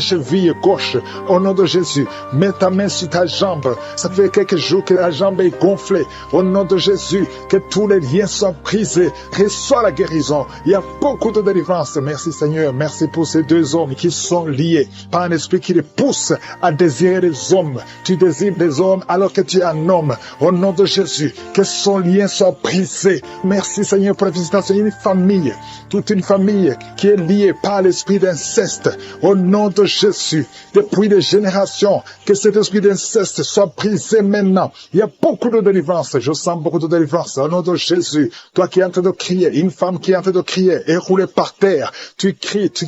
S2: cheville gauche. Au nom de Jésus, mets ta main sur ta jambe. Ça fait quelques jours que la jambe est gonflée. Au nom de Jésus, que tous les liens soient brisés. Reçois la guérison. Il y a beaucoup de délivrance. Merci Seigneur. Merci pour ces deux hommes qui sont liés par un esprit qui les pousse à désirer des hommes. Tu désires des hommes alors que tu es un homme. Au nom de Jésus, que son lien soit brisé. Merci Seigneur pour la visitation. Une famille, toute une famille qui est liée par l'esprit d'inceste. Au nom de Jésus, depuis des générations, que cet esprit d'inceste soit brisé maintenant. Il y a beaucoup de délivrance. Je sens beaucoup de délivrance. Au nom de Jésus, toi qui es en train de crier, une femme qui est en train de crier et rouler par terre, tu cries, tu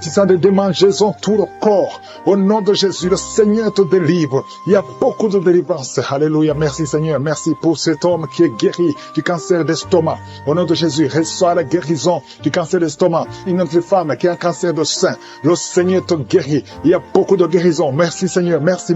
S2: sens des démangeaisons tout le corps. Au nom de Jésus, le Seigneur te délivre. Il y a beaucoup de délivrance. Alléluia. Merci Seigneur. Merci pour cet homme qui est guéri du cancer d'estomac. Au nom de Jésus, reçois la guérison du cancer d'estomac. Une autre femme qui a un cancer de sein, le Seigneur te guérit. Il y a beaucoup de guérison. Merci Seigneur. Merci.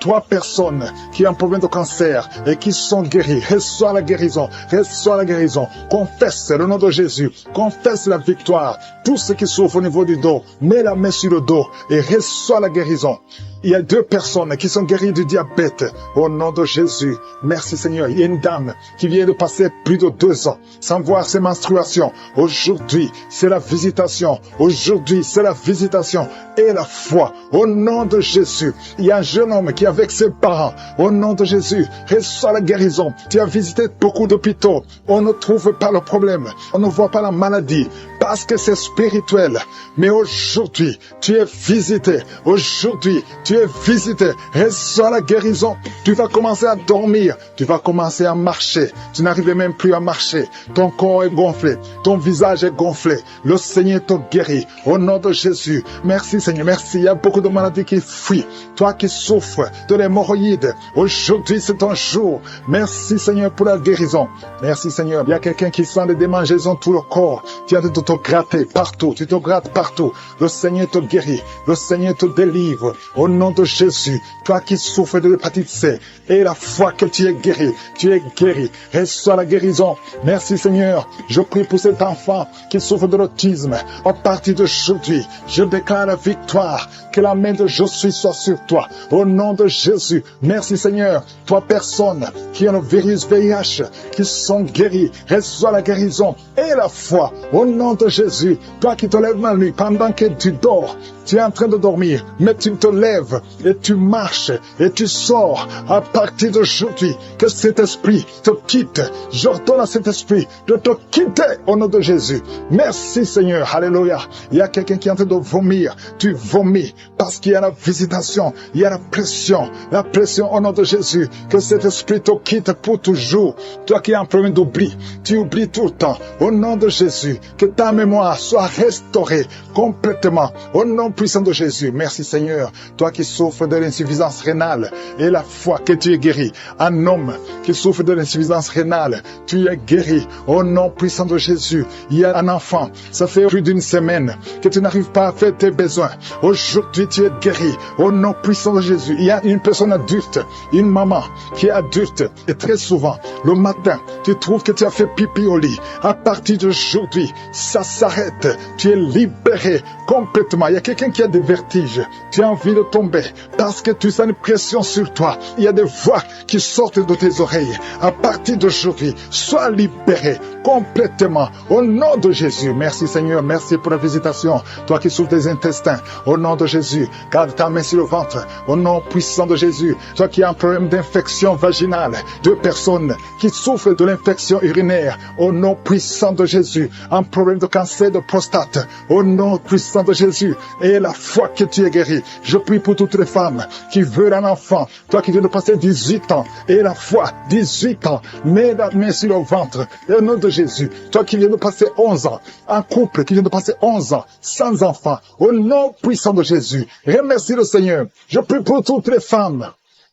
S2: 3 personnes qui ont un problème de cancer et qui sont guéries. Reçois la guérison. Reçois la guérison. Confesse le nom de Jésus. Confesse la victoire. Tout ce qui souffre au niveau du dos, mets la main sur le dos et reçois la guérison. Il y a 2 personnes qui sont guéries du diabète. Au nom de Jésus. Merci Seigneur. Il y a une dame qui vient de passer plus de 2 ans sans voir ses menstruations. Aujourd'hui, c'est la visitation. Aujourd'hui, c'est la visitation et la foi. Au nom de Jésus. Il y a un jeune homme qui est avec ses parents. Au nom de Jésus, reçois la guérison. Tu as visité beaucoup d'hôpitaux. On ne trouve pas le problème. On ne voit pas la maladie parce que c'est spirituel. Mais aujourd'hui, tu es visité. Aujourd'hui, tu es visité. Reçois la guérison. Tu vas commencer à dormir. Tu vas commencer à marcher. Tu n'arrives même plus à marcher. Ton corps est gonflé. Ton visage est gonflé. Le Seigneur te guérit. Au nom de Jésus. Merci Seigneur. Merci. Il y a beaucoup de maladies qui fuient. Toi qui souffres de l'hémorroïde. Aujourd'hui, c'est ton jour. Merci Seigneur pour la guérison. Merci Seigneur. Il y a quelqu'un qui sent des démangeaisons tout le corps. Tu as de te gratter partout. Tu te grattes partout. Le Seigneur te guérit. Le Seigneur te délivre. Au nom de Jésus, toi qui souffres de l'hépatite C, et la foi que tu es guéri, tu es guéri. Reçois la guérison. Merci Seigneur. Je prie pour cet enfant qui souffre de l'autisme. À partir d'aujourd'hui, je déclare la victoire. Que la main de Josué soit sur toi. Au nom de Jésus. Merci Seigneur. 3 personnes qui ont le virus VIH, qui sont guéries. Reçois la guérison et la foi. Au nom de Jésus. Toi qui te lèves la nuit pendant que tu dors. Tu es en train de dormir, mais tu te lèves et tu marches et tu sors à partir d'aujourd'hui. Que cet esprit te quitte. J'ordonne à cet esprit de te quitter au nom de Jésus. Merci Seigneur. Alléluia. Il y a quelqu'un qui est en train de vomir. Tu vomis parce qu'il y a la visitation. Il y a la pression. La pression au nom de Jésus. Que cet esprit te quitte pour toujours. Toi qui as un problème d'oubli. Tu oublies tout le temps. Au nom de Jésus. Que ta mémoire soit restaurée complètement. Au nom puissant de Jésus. Merci Seigneur. Toi qui souffres de l'insuffisance rénale et la foi que tu es guéri. Un homme qui souffre de l'insuffisance rénale, tu es guéri. Au nom puissant de Jésus. Il y a un enfant, ça fait plus d'1 semaine que tu n'arrives pas à faire tes besoins. Aujourd'hui tu es guéri. Au nom puissant de Jésus. Il y a une personne adulte, une maman qui est adulte et très souvent le matin tu trouves que tu as fait pipi au lit. À partir d'aujourd'hui, ça s'arrête. Tu es libéré complètement. Il y a quelqu'un qui a des vertiges. Tu as envie de tomber parce que tu sens une pression sur toi. Il y a des voix qui sortent de tes oreilles. À partir d'aujourd'hui, sois libéré complètement au nom de Jésus. Merci Seigneur. Merci pour la visitation. Toi qui souffres des intestins, au nom de Jésus, garde ta main sur le ventre. Au nom puissant de Jésus. Toi qui as un problème d'infection vaginale, 2 personnes qui souffrent de l'infection urinaire, au nom puissant de Jésus. Un problème de cancer de prostate, au nom puissant de Jésus. Et la foi que tu es guéri. Je prie pour toutes les femmes qui veulent un enfant. Toi qui viens de passer 18 ans. Et la foi, 18 ans. Mets la main sur le ventre. Et au nom de Jésus. Toi qui viens de passer 11 ans. Un couple qui vient de passer 11 ans. Sans enfant. Au nom puissant de Jésus. Remercie le Seigneur. Je prie pour toutes les femmes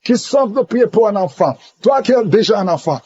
S1: qui sont de prier pour un enfant. Toi qui as déjà un enfant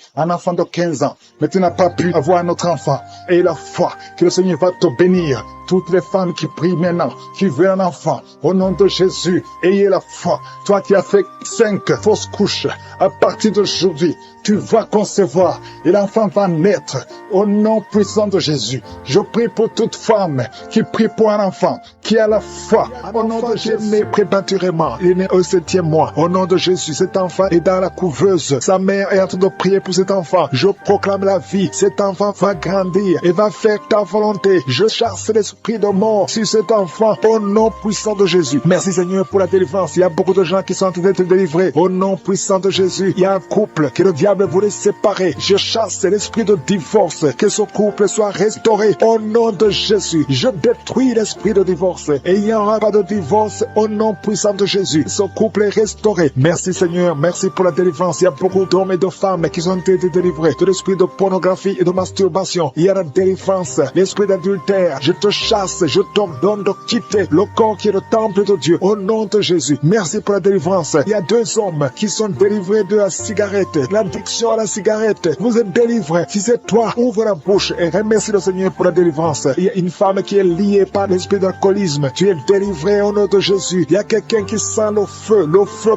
S1: de 15 ans, mais tu n'as pas pu avoir un autre enfant. Et la foi que le Seigneur va te bénir. Toutes les femmes qui prient maintenant, qui veulent un enfant, au nom de Jésus, ayez la foi. Toi qui as fait 5 fausses couches, à partir d'aujourd'hui, tu vas concevoir et l'enfant va naître au nom puissant de Jésus. Je prie pour toute femme qui prie pour un enfant, qui a la foi. Au nom de Jésus, né prématurément, il est né au 7e mois. Au nom de Jésus, cet enfant est dans la couveuse. Sa mère est en train de prier pour cet enfant. Je proclame la vie. Cet enfant va grandir et va faire ta volonté. Je chasse l'esprit de mort sur cet enfant au nom puissant de Jésus. Merci Seigneur pour la délivrance. Il y a beaucoup de gens qui sont en train d'être délivrés. Au nom puissant de Jésus, il y a un couple que le diable voulait séparer. Je chasse l'esprit de divorce. Que ce couple soit restauré au nom de Jésus. Je détruis l'esprit de divorce et il n'y aura pas de divorce au nom puissant de Jésus. Ce couple est restauré. Merci Seigneur. Merci pour la délivrance. Il y a beaucoup d'hommes et de femmes qui ont été délivrés de l'esprit de pornographie et de masturbation. Il y a la délivrance. L'esprit d'adultère. Je te chasse. Je t'ordonne de quitter le corps qui est le temple de Dieu au nom de Jésus. Merci pour la délivrance. Il y a 2 hommes qui sont délivrés de la cigarette, l'addiction à la cigarette. Vous êtes délivrés. Si c'est toi, ouvre la bouche et remercie le Seigneur pour la délivrance. Il y a une femme qui est liée par l'esprit d'alcoolisme. Tu es délivré au nom de Jésus. Il y a quelqu'un qui sent le feu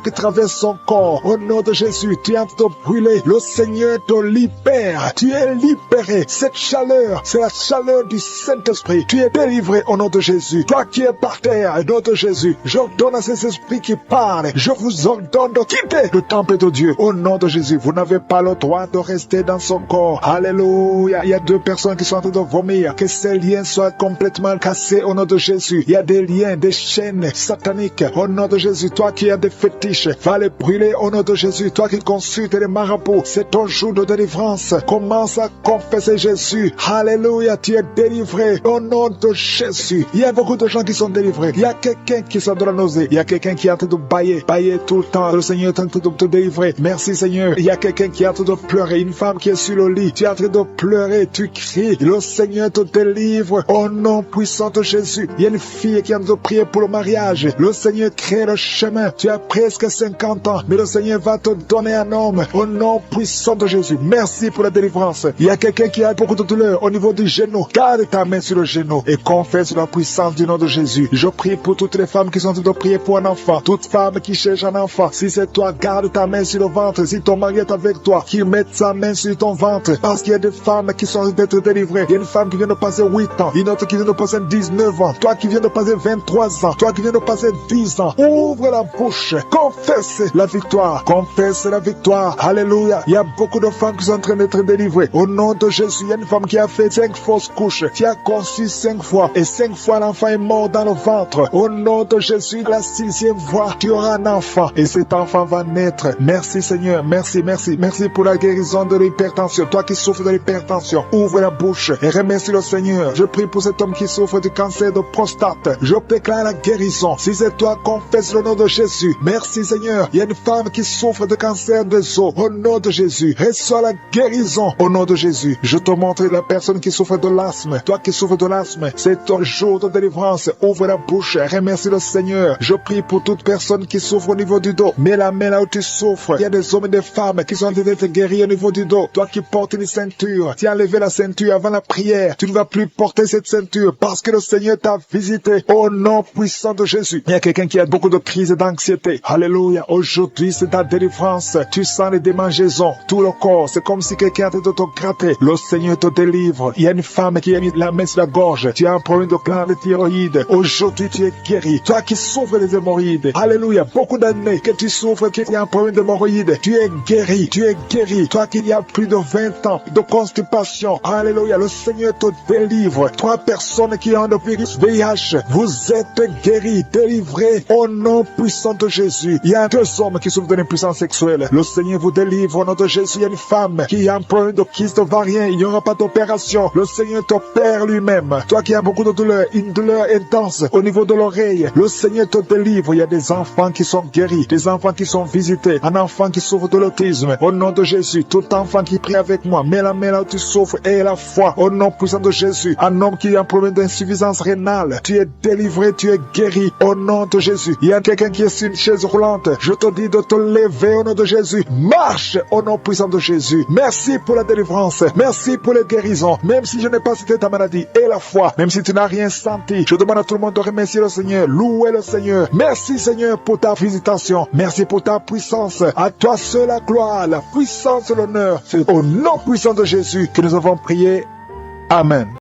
S1: qui traverse son corps. Au nom de Jésus, tu es en train de brûler. Le Seigneur te libère. Tu es libéré. Cette chaleur, c'est la chaleur du Saint-Esprit. Tu es délivré au nom de Jésus. Toi qui es par terre, au nom de Jésus, j'ordonne à ces esprits qui parlent. Je vous ordonne de quitter le temple de Dieu. Au nom de Jésus, vous n'avez pas le droit de rester dans son corps. Alléluia. Il y a 2 personnes qui sont en train de vomir. Que ces liens soient complètement cassés au nom de Jésus. Il y a des liens, des chaînes sataniques. Au nom de Jésus, toi qui as des fétiches, va les brûler au nom de Jésus. Toi qui consultes les marabouts, c'est ton jour de délivrance. Commence à confesser Jésus. Alléluia, tu es délivré au nom de Jésus. Il y a beaucoup de gens qui sont délivrés. Il y a quelqu'un qui sent de la nausée. Il y a quelqu'un qui est en train de bailler tout le temps. Le Seigneur est en train de te délivrer. Merci Seigneur. Il y a quelqu'un qui est en train de pleurer. Une femme qui est sur le lit. Tu es en train de pleurer. Tu cries. Le Seigneur te délivre au nom puissant de Jésus. Il y a une fille qui est en train de prier pour le mariage. Le Seigneur crée le chemin. Tu as presque 50 ans, mais le Seigneur va te donner un homme au nom puissant de Jésus. Merci pour la délivrance. Il y a quelqu'un qui a beaucoup de douleur au niveau du genou. Garde ta main sur le genou et confesse la puissance du nom de Jésus. Je prie pour toutes les femmes qui sont en train de prier pour un enfant. Toute femme qui cherche un enfant. Si c'est toi, garde ta main sur le ventre. Si ton mari est avec toi, qu'il mette sa main sur ton ventre. Parce qu'il y a des femmes qui sont en train d'être délivrées. Il y a une femme qui vient de passer 8 ans. Une autre qui vient de passer 19 ans. Toi qui viens de passer 23 ans. Toi qui viens de passer 10 ans. Ouvre la bouche. Confesse la victoire. Confesse la victoire. Alléluia. Il y a beaucoup de femmes qui sont en train d'être délivrées. Au nom de Jésus, il y a une femme qui a fait 5 fausses couches. Qui a conçu 5 fois. Et 5 fois l'enfant est mort dans le ventre. Au nom de Jésus, la 6e fois, tu auras un enfant. Et cet enfant va naître. Merci Seigneur. Merci, merci. Merci pour la guérison de l'hypertension. Toi qui souffres de l'hypertension, ouvre la bouche et remercie le Seigneur. Je prie pour cet homme qui souffre du cancer de prostate. Je déclare la guérison. Si c'est toi, confesse le nom de Jésus. Merci Seigneur. Il y a une femme qui souffre de cancer des os. Au nom de Jésus, reçois la guérison. Au nom de Jésus, je te montre la personne qui souffre de l'asthme. Toi qui souffres de l'asthme, c'est ton jour de délivrance. Ouvre la bouche, remercie le Seigneur. Je prie pour toute personne qui souffre au niveau du dos. Mets la main là où tu souffres. Il y a des hommes et des femmes qui sont en train d'être guéris au niveau du dos. Toi qui portes une ceinture, tu as enlevé la ceinture avant la prière. Tu ne vas plus porter cette ceinture parce que le Seigneur t'a visité. Au nom puissant de Jésus. Il y a quelqu'un qui a beaucoup de crises d'anxiété. Alléluia. Aujourd'hui, c'est ta délivrance. Tu sens les démangeaisons. Tout le corps, c'est comme si quelqu'un était de te gratter. Le Seigneur te délivre. Il y a une femme qui a mis la main sur la gorge. Tu as un problème de gland de thyroïde. Aujourd'hui, tu es guéri. Toi qui souffres des hémorroïdes. Alléluia. Beaucoup d'années que tu souffres, qu'il y a un problème d'hémorroïdes. Tu es guéri. Tu es guéri. Toi qui y a plus de 20 ans de constipation. Alléluia. Le Seigneur te délivre. 3 personnes qui ont le virus VIH. Vous êtes guéris, délivrés au nom puissant de Jésus. Il y a 2 hommes qui souffrent de l'impuissance sexuelle. Le Seigneur vous délivre au nom de Jésus. Il y a une femme qui a un problème de kyste ovarien. Il n'y aura pas d'opération. Le Seigneur t'opère lui-même. Toi qui as beaucoup de douleur, une douleur intense au niveau de l'oreille. Le Seigneur te délivre. Il y a des enfants qui sont guéris, des enfants qui sont visités, un enfant qui souffre de l'autisme. Au nom de Jésus, tout enfant qui prie avec moi, mets la main là où tu souffres et la foi. Au nom puissant de Jésus, un homme qui a un problème d'insuffisance rénale. Tu tu es délivré, tu es guéri au nom de Jésus. Il y a quelqu'un qui est sur une chaise roulante. Je te dis de te lever au nom de Jésus. Marche au nom puissant de Jésus. Merci pour la délivrance. Merci pour les guérisons. Même si je n'ai pas cité ta maladie et la foi, même si tu n'as rien senti, je demande à tout le monde de remercier le Seigneur. Louer le Seigneur. Merci Seigneur pour ta visitation. Merci pour ta puissance. À toi seul la gloire, la puissance et l'honneur. C'est au nom puissant de Jésus que nous avons prié. Amen.